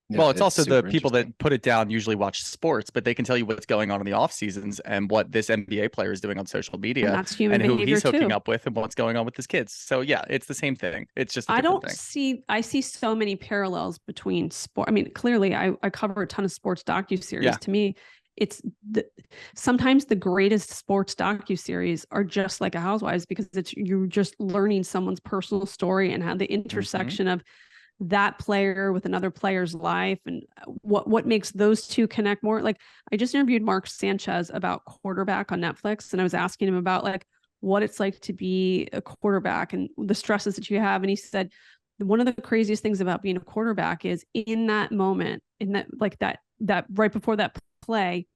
Yeah, Well, it's also the super people interesting. that put it down usually watch sports, but they can tell you what's going on in the off seasons and what this NBA player is doing on social And media that's human and who behavior he's hooking too. up with and what's going on with his kids. So yeah, it's the same thing. It's just a I different don't thing. I see so many parallels between sport. I mean, clearly I cover a ton of sports docuseries. Yeah. To me, it's sometimes the greatest sports docuseries are just like a Housewives, because you're just learning someone's personal story and how the intersection of that player with another player's life and what makes those two connect more. Like, I just interviewed Mark Sanchez about Quarterback on Netflix, and I was asking him about like what it's like to be a quarterback and the stresses that you have. And he said, one of the craziest things about being a quarterback is in that moment, in that, like that right before that play,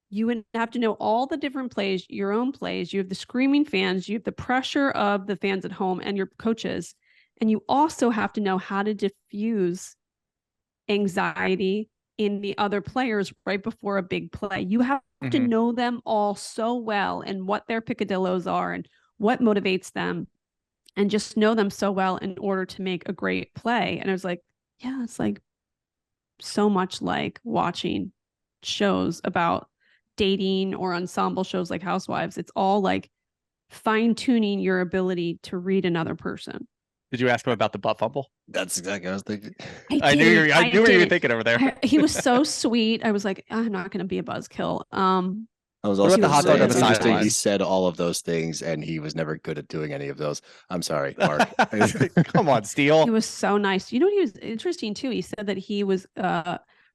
you would have to know all the different plays, your own plays. You have the screaming fans, you have the pressure of the fans at home and your coaches. And you also have to know how to diffuse anxiety in the other players right before a big play. You have to know them all so well and what their picadillos are and what motivates them, and just know them so well in order to make a great play. And I was like, yeah, it's like so much like watching shows about dating or ensemble shows like Housewives. It's all like fine tuning your ability to read another person. Did you ask him about the butt fumble? That's exactly what I was thinking. I knew what you were thinking over there. He was so sweet. I was like, I'm not going to be a buzzkill. I was What also about the gonna hot say, dog on it's the interesting sideline? he said all of those things and he was never good at doing any of those. I'm sorry, Mark. Come on, Steele. He was so nice. You know, he was interesting too. He said that he was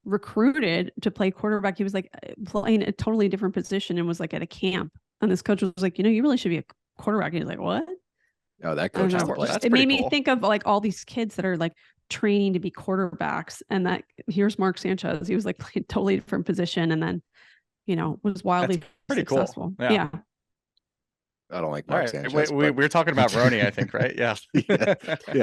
recruited to play quarterback. He was like playing a totally different position and was like at a camp. And this coach was like, you really should be a quarterback. And he's like, what? Oh, that I coach don't is know. the play. It made me think of like all these kids that are like training to be quarterbacks. And that here's Mark Sanchez. He was like playing a totally different position and then, was wildly pretty successful. Cool. Yeah. I don't like Mark Sanchez. We're talking about RHONY, I think, right? Yeah. Yeah.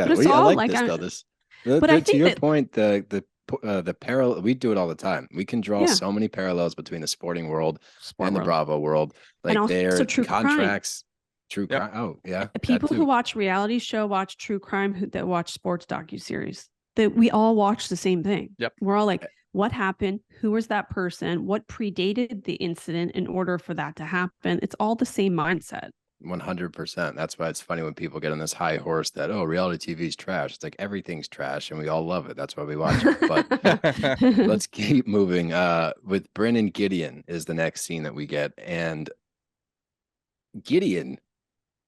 I like this. But I think to your point, the parallel, we do it all the time. We can draw so many parallels between the sporting world and the Bravo world. Like their contracts, true crime. Oh, yeah. People who watch reality show watch true crime that watch sports docuseries. That we all watch the same thing. Yep. We're all like, what happened? Who was that person? What predated the incident in order for that to happen? It's all the same mindset. 100%. That's why it's funny when people get on this high horse that, oh, reality TV is trash. It's like everything's trash and we all love it. That's why we watch it. But let's keep moving. With Brynn and Gideon is the next scene that we get. And Gideon,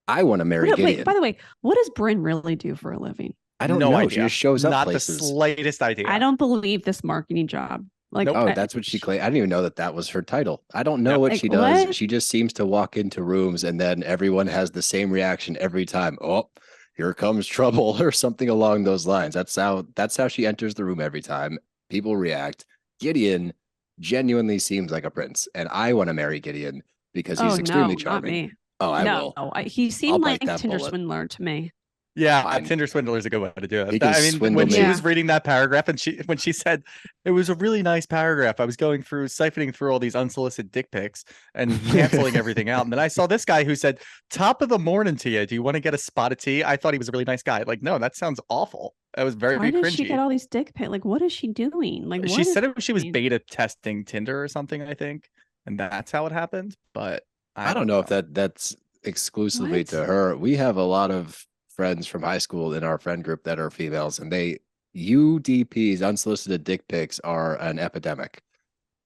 I want to marry Gideon. Wait, by the way, what does Brynn really do for a living? I don't know. Idea. She just shows up Not places. the slightest idea. I don't believe this marketing job. Like, oh, that's what she claimed. I didn't even know that was her title. I don't know what she does. What? She just seems to walk into rooms and then everyone has the same reaction every time. Oh, here comes trouble or something along those lines. That's how she enters the room every time. People react. Gideon genuinely seems like a prince, and I want to marry Gideon because he's extremely charming. Not me. Oh, I will. He seemed like a Tinder swindler to me. Yeah, Tinder swindler is a good way to do it. I mean, when she was reading that paragraph and when she said it was a really nice paragraph, I was going through siphoning through all these unsolicited dick pics and canceling everything out. And then I saw this guy who said, "Top of the morning to you. Do you want to get a spot of tea?" I thought he was a really nice guy. Like, no, that sounds awful. That was very Why cringy. does she get all these dick pics? Like, what is she doing? Like, she said she was beta testing Tinder or something, I think, and that's how it happened. But I don't know if that's exclusively to her. We have a lot of friends from high school in our friend group that are females, and UDPs, unsolicited dick pics, are an epidemic.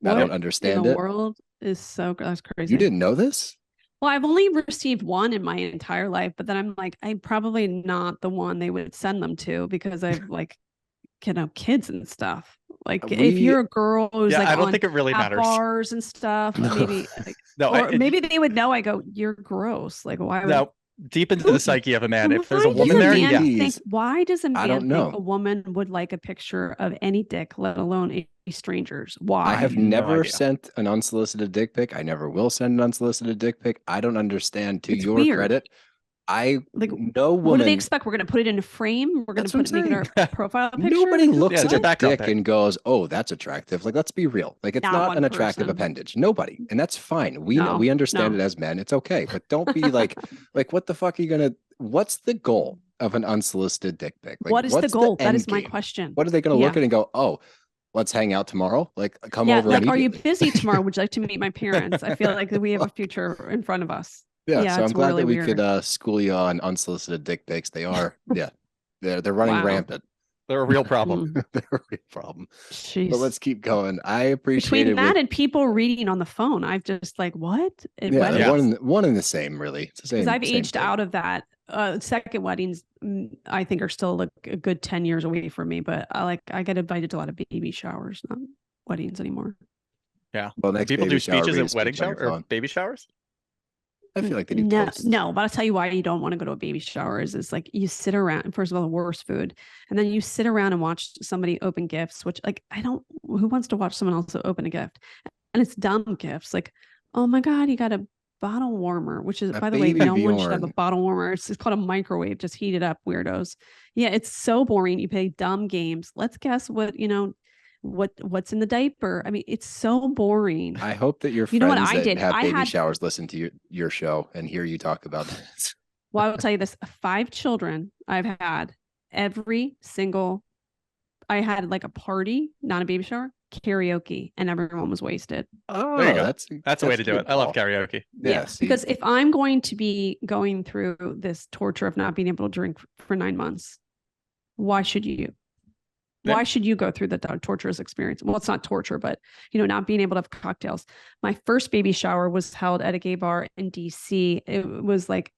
I don't understand it. The world is that's crazy. You didn't know this? Well, I've only received one in my entire life, but then I'm like, I'm probably not the one they would send them to because I've like, kids and stuff. Like if you're a girl who's like, I don't think it really matters. Bars and stuff, maybe. Maybe they would know. I go, you're gross. Like why? No. Deep into the psyche of a man. If there's a woman there, why does a man think a woman would like a picture of any dick, let alone a strangers. Why? I have No never idea. sent an unsolicited dick pic. I never will send an unsolicited dick pic. I don't understand. To It's your weird. credit, Like, no what do they woman. expect? We're going to put it in a frame. We're going That's to what put it, I'm make it our profile picture. Nobody looks Yeah, at it's a a background dick pic. and goes, "Oh, that's attractive." Like, let's be real. Like, it's Not not one an attractive person. appendage. Nobody, and that's fine. We know, No, we understand no. it as men. It's okay, but don't be like, what the fuck are you gonna? What's the goal of an unsolicited dick pic? Like, What is the what's goal? That end is my game? question. What are they gonna look Yeah. at and go, "Oh, let's hang out tomorrow"? Like, come Yeah, over like, are you immediately. busy tomorrow? Would you like to meet my parents? I feel like we have a future in front of us. Yeah, Yeah, so I'm it's glad really that we weird. could school you on unsolicited dick pics. They are, yeah, they're running Wow. rampant. They're a real problem. Mm, They're a real problem. But Jeez. let's keep going. I appreciate Between it. that and people reading on the phone, I've just like, what? At Yeah, weddings? they're one and the same, really. It's the same. Because I've same aged thing. out of that. Second weddings, I think, are still like a good 10 years away from me. But I get invited to a lot of baby showers, not weddings anymore. Yeah. Well, next People baby do shower, speeches read a at wedding speech on shower your or phone. baby showers. I feel like they do No, posts. no, but I'll tell you why you don't want to go to a baby shower is like you sit around, first of all, the worst food. And then you sit around and watch somebody open gifts, which like, who wants to watch someone else open a gift? And it's dumb gifts. Like, oh my God, you got a bottle warmer, which is, A by the way, baby no one should have a Bjorn. bottle warmer. It's called a microwave. Just heat it up, weirdos. Yeah, it's so boring. You play dumb games. Let's guess what's in the diaper. I mean, it's so boring. I hope that your You know what friends I that did? have I baby had- showers listen to your show and hear you talk about this. Well, I will tell you this, 5 children I've had, I had like a party, not a baby shower, karaoke, and everyone was wasted. Oh, There you go. that's That's a way to do good it. I love call. karaoke. Yeah, see, Because if I'm going to be going through this torture of not being able to drink for 9 months, why should you? Yeah. Why should you go through the torturous experience? Well, it's not torture, but not being able to have cocktails. My first baby shower was held at a gay bar in DC. It was like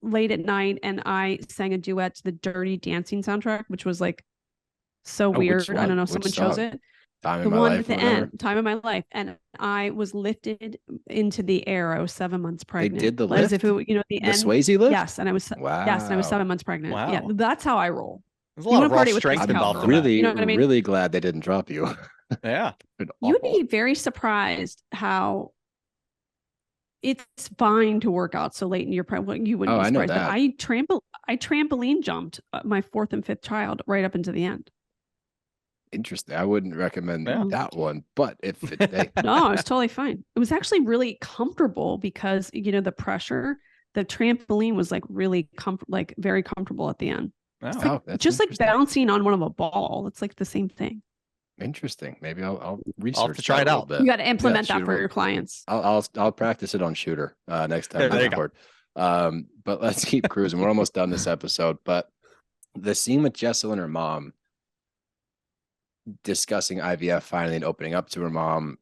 late at night, and I sang a duet to the Dirty Dancing soundtrack, which was like so which weird. I one? don't know if Which someone chose song? it. Time The in my one life. at the or whatever. end, time of my life, and I was lifted into the air. I was 7 months pregnant. did the as if lift? it, the The end. Swayze lift? Yes, and I was yes, and I was Wow. 7 months pregnant. Yeah, Wow. that's how I roll. There's a lot You of wanna raw party with strength Chris involved in Cowgirl. that. Really, You know what I mean? really glad they didn't drop you. Yeah. You would be very surprised how it's fine to work out so late in your pregnancy. You wouldn't Oh, be I know surprised, but that. I trampoline jumped my 4th and 5th child right up into the end. Interesting. I wouldn't recommend Yeah. that one, but if they, No, it was totally fine. It was actually really comfortable because the pressure, the trampoline was like really very comfortable at the end. Wow. oh, that's Just like interesting. bouncing on one of a ball. It's like the same thing. Interesting. Maybe I'll research. to try that it a little out. bit. You got to implement that Shooter for will- your clients. I'll practice it on Shooter next time There we you go. record. But let's keep cruising. We're almost done this episode. But the scene with Jessel and her mom discussing IVF finally and opening up to her mom,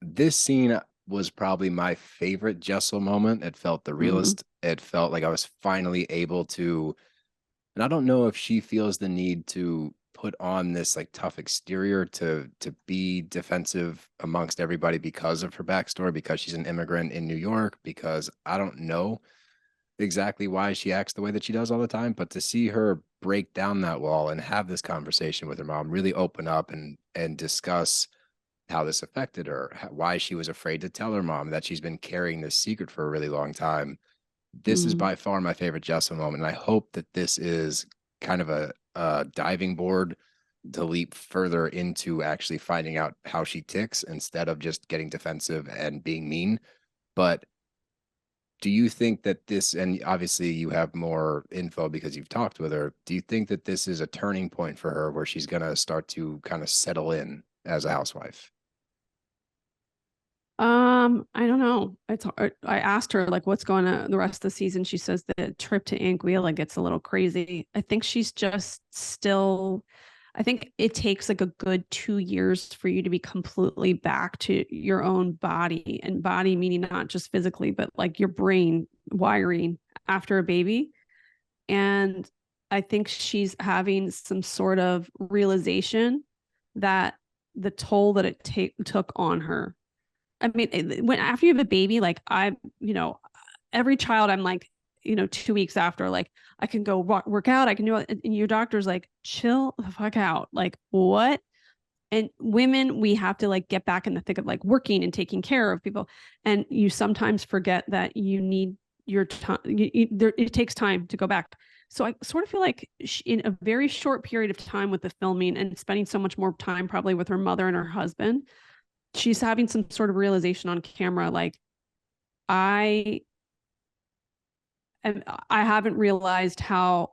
this scene was probably my favorite Jessel moment. It felt the realest. It felt like I was finally able to, and I don't know if she feels the need to put on this like tough exterior to be defensive amongst everybody because of her backstory, because she's an immigrant in New York, because I don't know exactly why she acts the way that she does all the time, but to see her break down that wall and have this conversation with her mom, really open up and discuss how this affected her, why she was afraid to tell her mom that she's been carrying this secret for a really long time. This is by far my favorite Jessel moment. And I hope that this is kind of a diving board to leap further into actually finding out how she ticks instead of just getting defensive and being mean. But do you think that this, and obviously you have more info because you've talked with her, do you think that this is a turning point for her where she's going to start to kind of settle in as a housewife? I don't know. I asked her like what's going on the rest of the season. She says the trip to Anguilla gets a little crazy. I think she's just still, I think it takes like a good 2 years for you to be completely back to your own body, and body meaning not just physically, but like your brain wiring after a baby. And I think she's having some sort of realization that the toll that it took on her. I mean, when after you have a baby, like every child, I'm like, 2 weeks after, like I can go work out, I can do it. And your doctor's like, chill the fuck out. Like, what? And women, we have to like get back in the thick of like working and taking care of people. And you sometimes forget that you need your time. It takes time to go back. So I sort of feel like in a very short period of time with the filming and spending so much more time probably with her mother and her husband, she's having some sort of realization on camera. Like I haven't realized how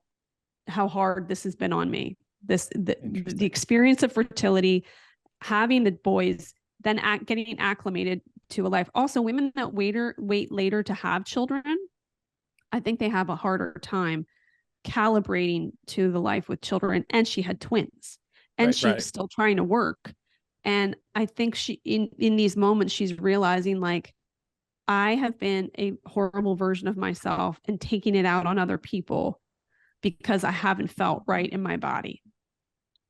hard this has been on me. The experience of fertility, having the boys, then getting acclimated to a life. Also, women that wait later to have children, I think they have a harder time calibrating to the life with children. And she had twins, and she's still trying to work. And I think she in these moments, she's realizing like, I have been a horrible version of myself and taking it out on other people because I haven't felt right in my body.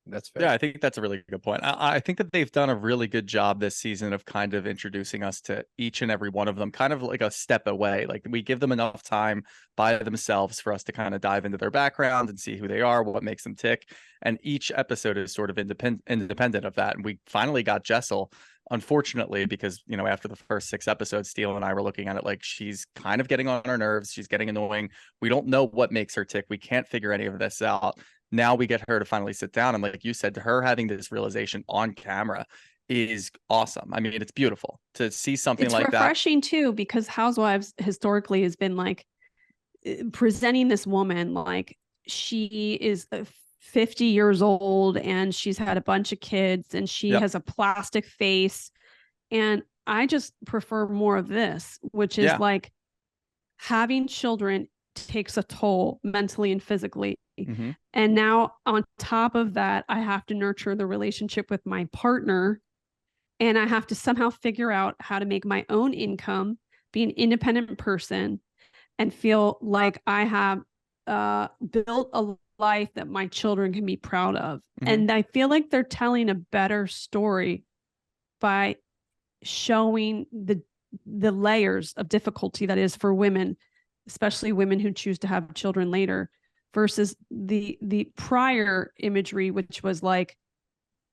That's fair. Yeah, I think that's a really good point. I think that they've done a really good job this season of kind of introducing us to each and every one of them, kind of like a step away. Like we give them enough time by themselves for us to kind of dive into their background and see who they are, what makes them tick. And each episode is sort of independent of that. And we finally got Jessel, unfortunately, because, you know, after the first 6 episodes, Steele and I were looking at it like she's kind of getting on our nerves. She's getting annoying. We don't know what makes her tick. We can't figure any of this out. Now we get her to finally sit down. And like you said, to her having this realization on camera is awesome. I mean, it's beautiful to see something like that. It's refreshing too, because Housewives historically has been like presenting this woman like she is 50 years old and she's had a bunch of kids and she has a plastic face. And I just prefer more of this, which is like having children takes a toll mentally and physically. Mm-hmm. And now on top of that, I have to nurture the relationship with my partner, and I have to somehow figure out how to make my own income, be an independent person, and feel like I have built a life that my children can be proud of. Mm-hmm. And I feel like they're telling a better story by showing the layers of difficulty that is for women, especially women who choose to have children later, versus the prior imagery, which was like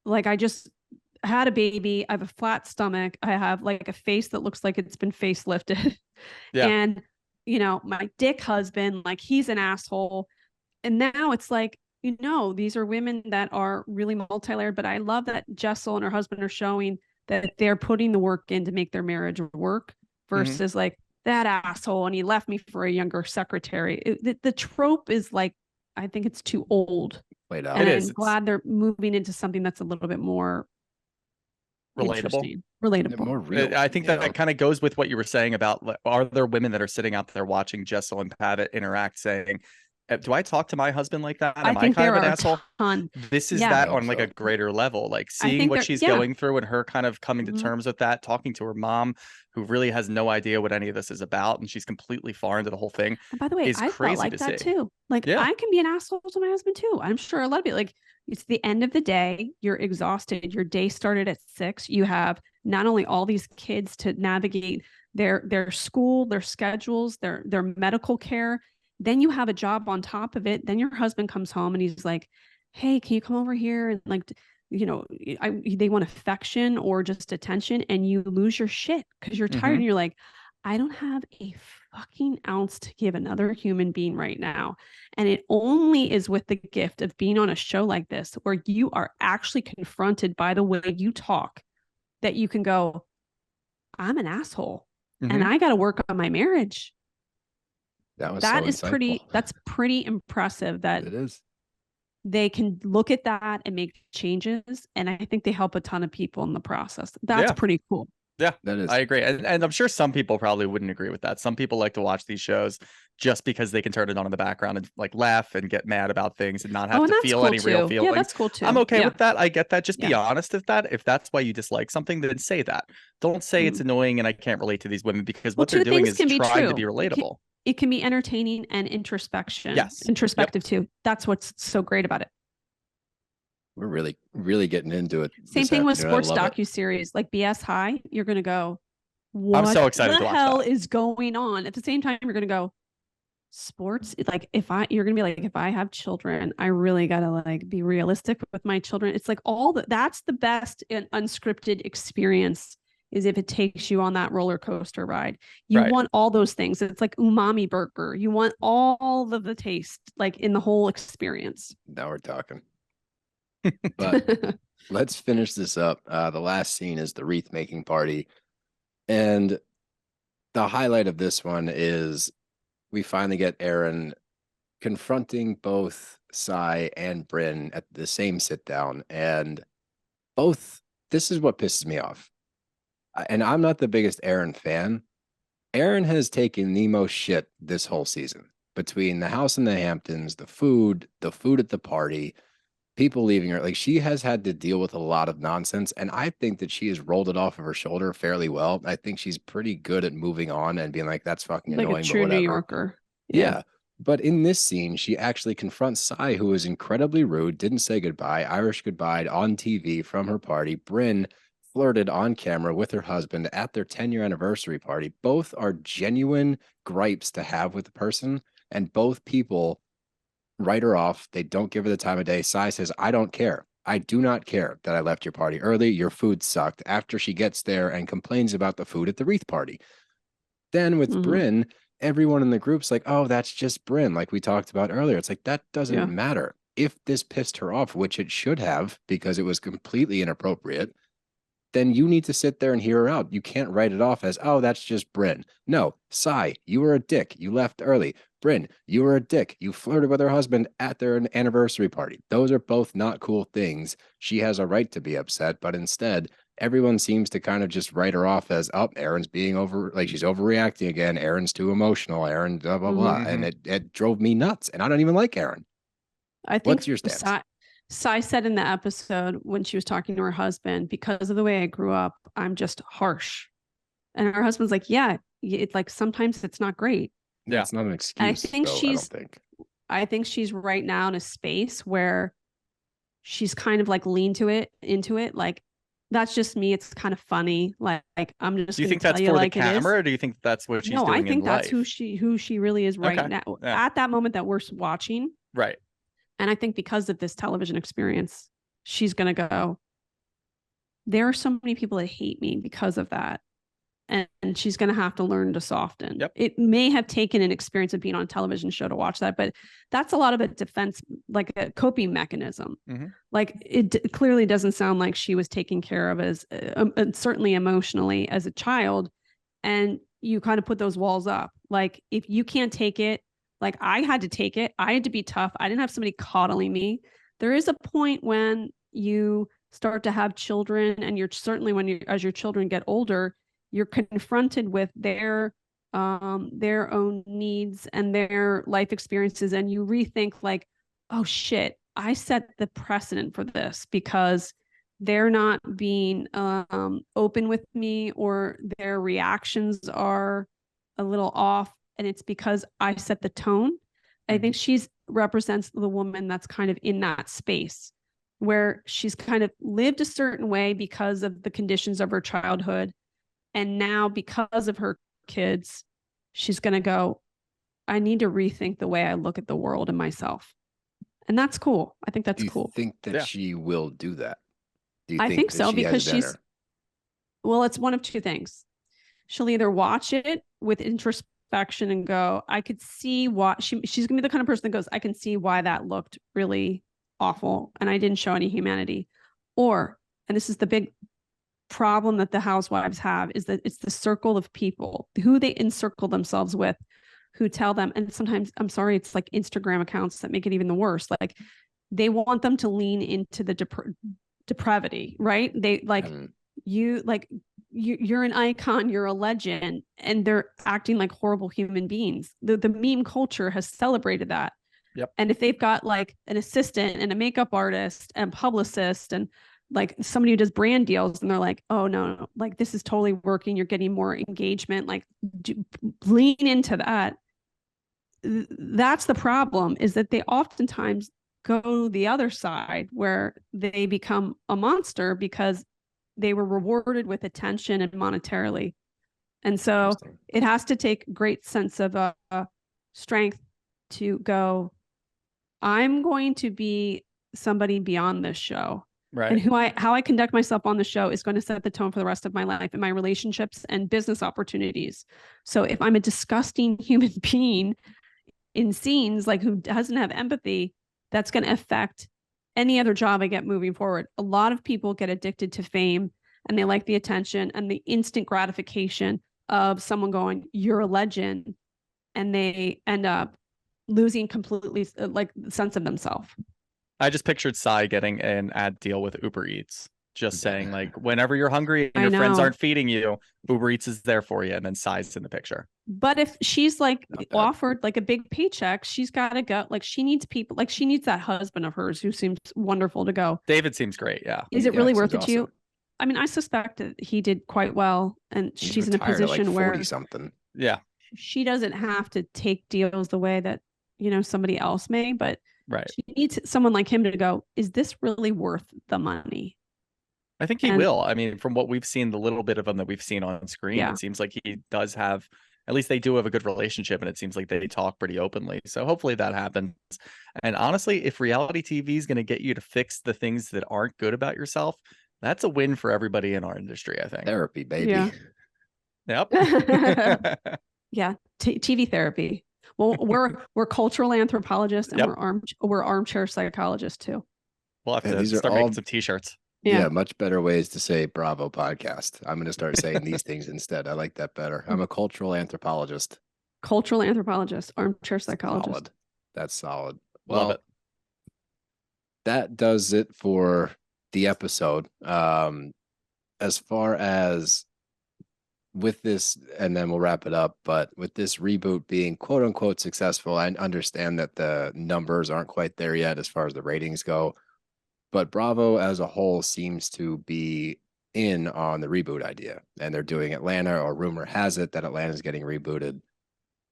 I just had a baby, I have a flat stomach, I have like a face that looks like it's been facelifted. And, you know, my dick husband, like he's an asshole. And now it's like, you know, these are women that are really multi-layered, but I love that Jessel and her husband are showing that they're putting the work in to make their marriage work versus like, that asshole, and he left me for a younger secretary. The trope is like, I think it's too old. Played out. And I'm glad they're moving into something that's a little bit more relatable. More real. I think that kind of goes with what you were saying about, are there women that are sitting out there watching Jessel and Pavitt interact saying, do I talk to my husband like that? Am I kind of an asshole? This is that on like a greater level, like seeing what she's going through and her kind of coming to terms with that, talking to her mom, who really has no idea what any of this is about, and she's completely foreign to the whole thing. And by the way, I felt like that too. Like I can be an asshole to my husband too. I'm sure a lot of people, like, it's the end of the day, you're exhausted. Your day started at 6. You have not only all these kids to navigate their school, their schedules, their medical care. Then you have a job on top of it. Then your husband comes home and he's like, hey, can you come over here? And like, you know, they want affection or just attention, and you lose your shit because you're tired and you're like, I don't have a fucking ounce to give another human being right now. And it only is with the gift of being on a show like this, where you are actually confronted by the way you talk, that you can go, I'm an asshole and I got to work on my marriage. That's pretty impressive that it is. They can look at that and make changes. And I think they help a ton of people in the process. That's pretty cool. Yeah, that is. I agree. And I'm sure some people probably wouldn't agree with that. Some people like to watch these shows just because they can turn it on in the background and like laugh and get mad about things and not have to feel any real feelings. Yeah, that's cool too. I'm okay with that. I get that. Just be honest with that. If that's why you dislike something, then say that. Don't say it's annoying and I can't relate to these women, because what they're doing is trying to be relatable. It can be entertaining and introspection. Yes. Introspective too. That's what's so great about it. We're really, really getting into it. Same thing with sports docuseries like BS High. You're going to go, what I'm so excited the to watch hell that. is going on? At the same time, you're going to go, sports, like you're gonna be like, if I have children, I really gotta like be realistic with my children. It's like that's the best and unscripted experience, is if it takes you on that roller coaster ride. You Right. want all those things. It's like umami burger. You want all of the taste, like in the whole experience. Now we're talking. But let's finish this up. The last scene is the wreath making party. And the highlight of this one is we finally get Erin confronting both Sai and Brynn at the same sit down. And this is what pisses me off. And I'm not the biggest Erin fan. Erin has taken the most shit this whole season, between the house in the Hamptons, the food at the party, people leaving her. Like, she has had to deal with a lot of nonsense, and I think that she has rolled it off of her shoulder fairly well. I think she's pretty good at moving on and being like, that's fucking like annoying, a true but whatever. New Yorker. Yeah. But in this scene, she actually confronts Sai, who was incredibly rude, didn't say goodbye, Irish goodbye on TV from her party. Brynn flirted on camera with her husband at their 10-year anniversary party. Both are genuine gripes to have with the person, and both people write her off. They don't give her the time of day. Sai says, I don't care. I do not care that I left your party early. Your food sucked, after she gets there and complains about the food at the wreath party. Then with Brynn, everyone in the group's like, oh, that's just Brynn, like we talked about earlier. It's like, that doesn't matter. If this pissed her off, which it should have, because it was completely inappropriate, then you need to sit there and hear her out. You can't write it off as, oh, that's just Brynn. No, Sai, you were a dick. You left early. Brynn, you were a dick. You flirted with her husband at their anniversary party. Those are both not cool things. She has a right to be upset, but instead, everyone seems to kind of just write her off as, oh, Erin's being she's overreacting again. Erin's too emotional. Erin, blah, blah, blah. And it drove me nuts. And I don't even like Erin. I think What's your stance? Sai said in the episode when she was talking to her husband, because of the way I grew up, I'm just harsh. And her husband's like, yeah, it's like, sometimes it's not great. Yeah, it's not an excuse. I think though, I think she's right now in a space where she's kind of like leaned into it. Like, that's just me. It's kind of funny. Like I'm just. Do you think that's for the camera, or do you think that's what she's doing? No, I think that's who she really is right now at that moment that we're watching. Right. And I think because of this television experience, she's going to go, there are so many people that hate me because of that. And she's going to have to learn to soften. Yep. It may have taken an experience of being on a television show to watch that, but that's a lot of a defense, like a coping mechanism. Like, it clearly doesn't sound like she was taken care of as certainly emotionally as a child. And you kind of put those walls up. Like, if you can't take it, like I had to take it. I had to be tough. I didn't have somebody coddling me. There is a point when you start to have children, and you're certainly as your children get older, you're confronted with their own needs and their life experiences. And you rethink like, oh shit, I set the precedent for this because they're not being open with me, or their reactions are a little off. And it's because I set the tone. I think she's represents the woman that's kind of in that space where she's kind of lived a certain way because of the conditions of her childhood. And now because of her kids, she's going to go, I need to rethink the way I look at the world and myself. And that's cool. I think that's cool. Do you think that she will do that? Do you I think so, because well, it's one of two things. She'll either watch it with introspection and go, I could see why she's gonna be the kind of person that goes, I can see why that looked really awful and I didn't show any humanity. Or, and this is the big problem that the housewives have, is that it's the circle of people who they encircle themselves with, who tell them, and sometimes, I'm sorry, it's like Instagram accounts that make it even the worse. Like, they want them to lean into the depravity, right? They like you're an icon, you're a legend, and they're acting like horrible human beings. The meme culture has celebrated that. Yep. And if they've got like an assistant and a makeup artist and publicist and like somebody who does brand deals, and they're like, oh no, like this is totally working, you're getting more engagement, like lean into that. That's the problem, is that they oftentimes go the other side where they become a monster because they were rewarded with attention and monetarily. And so it has to take great sense of strength to go, I'm going to be somebody beyond this show. Right. And how I conduct myself on the show is going to set the tone for the rest of my life and my relationships and business opportunities. So if I'm a disgusting human being in scenes, like who doesn't have empathy, that's going to affect any other job I get moving forward. A lot of people get addicted to fame and they like the attention and the instant gratification of someone going, you're a legend. And they end up losing completely like the sense of themselves. I just pictured Sai getting an ad deal with Uber Eats, just saying like, whenever you're hungry and your friends aren't feeding you, Uber Eats is there for you. And then Sai's in the picture. But if she's like offered like a big paycheck, she's got to go. Like she needs people, like she needs that husband of hers who seems wonderful to go. David seems great. Yeah. Is it really worth it to you? I mean, I suspect that he did quite well, and she's in a position like where something. Yeah. She doesn't have to take deals the way that, you know, somebody else may, but right. She needs someone like him to go, is this really worth the money? I think he will. I mean, from what we've seen, the little bit of him that we've seen on screen, it seems like he does have, at least they do have a good relationship, and it seems like they talk pretty openly. So hopefully that happens. And honestly, if reality TV is going to get you to fix the things that aren't good about yourself, that's a win for everybody in our industry, I think. Therapy, baby. Yeah. Yep. Yeah. TV therapy. Well, we're cultural anthropologists and we're armchair psychologists too. We'll have to start making some t-shirts. Yeah, much better ways to say Bravo podcast. I'm going to start saying these things instead. I like that better. I'm a cultural anthropologist. Cultural anthropologist, armchair psychologist. Solid. That's solid. Love it. That does it for the episode. As far as with this, and then we'll wrap it up, but with this reboot being quote unquote successful, I understand that the numbers aren't quite there yet as far as the ratings go. But Bravo as a whole seems to be in on the reboot idea, and they're doing Atlanta, or rumor has it that Atlanta is getting rebooted.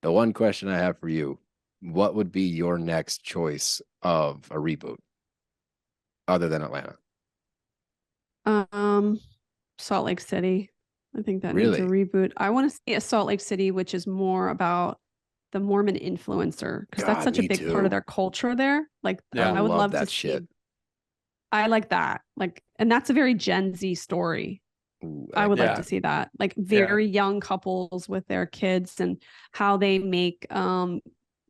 The one question I have for you, what would be your next choice of a reboot other than Atlanta? Salt Lake City. I think that Really? needs a reboot. I want to see a Salt Lake City, which is more about the Mormon influencer, because that's such a big part of their culture there. Like, I would love that shit. I like that. Like, and that's a very Gen Z story. Ooh, I would like to see that. Like very young couples with their kids and how they make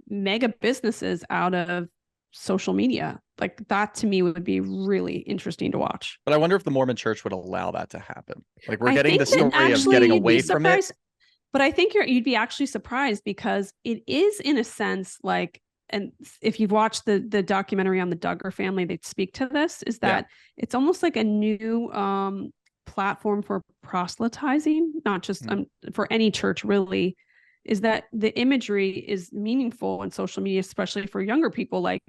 mega businesses out of social media. Like that to me would be really interesting to watch. But I wonder if the Mormon church would allow that to happen. Like we're getting the story of getting away from it. But I think you'd be actually surprised, because it is in a sense like, and if you've watched the documentary on the Duggar family, they speak to this, is that it's almost like a new platform for proselytizing, not just for any church really, is that the imagery is meaningful in social media, especially for younger people. Like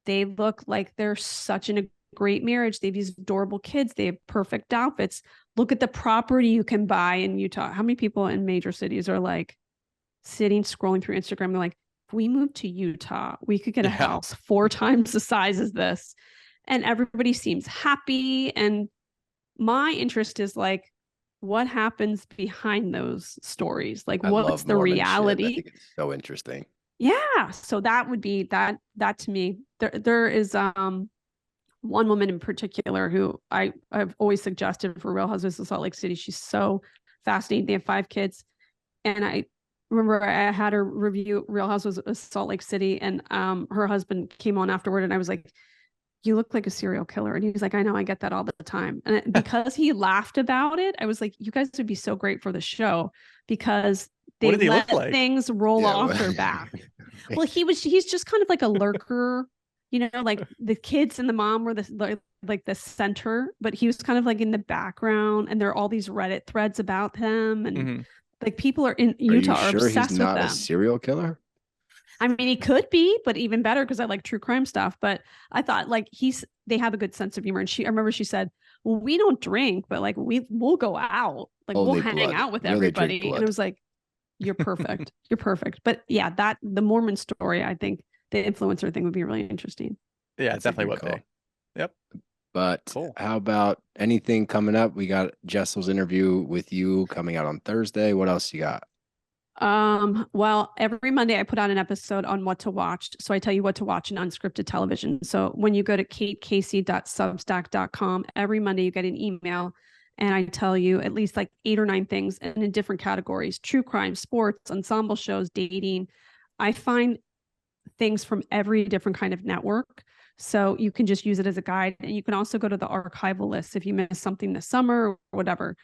they look like they're such in a great marriage. They have these adorable kids. They have perfect outfits. Look at the property you can buy in Utah. How many people in major cities are like sitting, scrolling through Instagram? They're like, if we moved to Utah, we could get a house 4 times the size as this. And everybody seems happy. And my interest is like, what happens behind those stories? Like, what's the reality? I think it's so interesting. Yeah. So that would be that to me, there is one woman in particular who I've always suggested for Real Housewives of Salt Lake City. She's so fascinating. They have 5 kids. And I remember I had her review Real Housewives of Salt Lake City, and her husband came on afterward, and I was like, you look like a serial killer. And he was like, I know, I get that all the time. And because he laughed about it, I was like, you guys would be so great for the show, because they let things roll off their back. Well, he's just kind of like a lurker, you know, like the kids and the mom were the center, but he was kind of like in the background, and there are all these Reddit threads about him, and like people in Utah are obsessed with them. He's not a serial killer? I mean, he could be, but even better, because I like true crime stuff. But I thought like they have a good sense of humor. And I remember she said, well, we don't drink, but like we'll go out, like we'll hang out with everybody. And it was like, you're perfect. You're perfect. But yeah, the Mormon story, I think the influencer thing would be really interesting. Yeah, it definitely would be. Yep. But how about anything coming up? We got Jessel's interview with you coming out on Thursday. What else you got? Well, every Monday I put out an episode on what to watch. So I tell you what to watch in unscripted television. So when you go to katecasey.substack.com, every Monday you get an email and I tell you at least like 8 or 9 things and in different categories: true crime, sports, ensemble shows, dating. I find things from every different kind of network. So you can just use it as a guide. And you can also go to the archival list if you missed something this summer or whatever.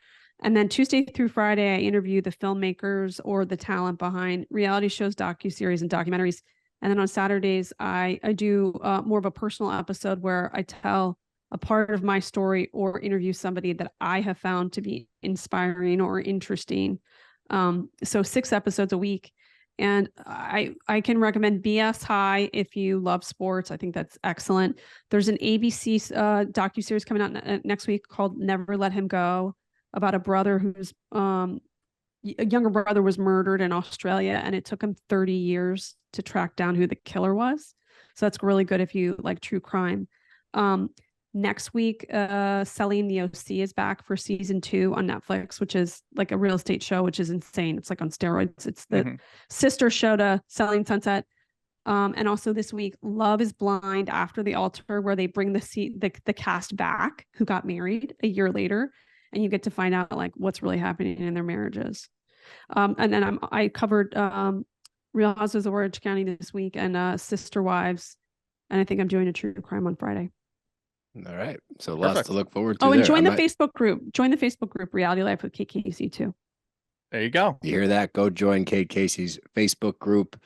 And then Tuesday through Friday, I interview the filmmakers or the talent behind reality shows, docuseries, and documentaries. And then on Saturdays, I do more of a personal episode where I tell a part of my story or interview somebody that I have found to be inspiring or interesting. So 6 episodes a week. And I can recommend BS High if you love sports. I think that's excellent. There's an ABC docuseries coming out next week called Never Let Him Go, about a brother who's a younger brother was murdered in Australia, and it took him 30 years to track down who the killer was. So that's really good if you like true crime. Next week, Selling the OC is back for season 2 on Netflix, which is like a real estate show, which is insane. It's like on steroids. It's the sister show to Selling Sunset. And also this week, Love is Blind After the Altar, where they bring the cast back who got married a year later, and you get to find out like what's really happening in their marriages. And then I covered Real Housewives of Orange County this week and Sister Wives, and I think I'm doing a true crime on Friday. All right. So lots to look forward to. Oh, and join the Facebook group. Join the Facebook group, Reality Life with Kate Casey too. There you go. You hear that? Go join Kate Casey's Facebook group.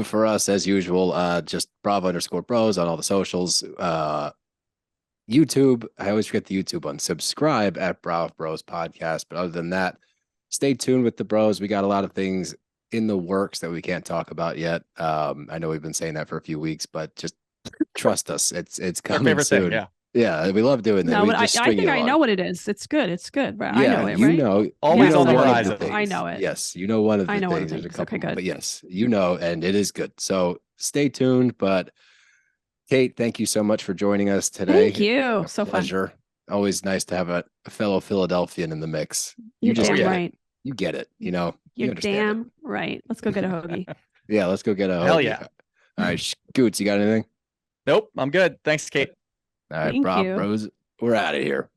For us, as usual, just Bravo_Bros on all the socials. YouTube, I always forget the YouTube one. Subscribe at BravBros Podcast. But other than that, stay tuned with the bros. We got a lot of things in the works that we can't talk about yet. I know we've been saying that for a few weeks, but just trust us. It's coming soon. Thing, yeah, we love doing that. No, but I think I know what it is. It's good. It's good. Right? Yeah, I know it, you right? know. Always you know on the one of horizon. things. I know it. Yes, you know one of the things. There's a couple, okay, good. but yes, you know, and it is good. So stay tuned. But Kate, thank you so much for joining us today. Thank you. So pleasure. Fun. Always nice to have a fellow Philadelphian in the mix. You're just damn right. You get it. You know. You're damn right. Let's go get a hoagie. Yeah, let's go get a hoagie. Hell yeah. All right, Scoots, you got anything? Nope, I'm good. Thanks, Kate. All right, BravBros, we're out of here.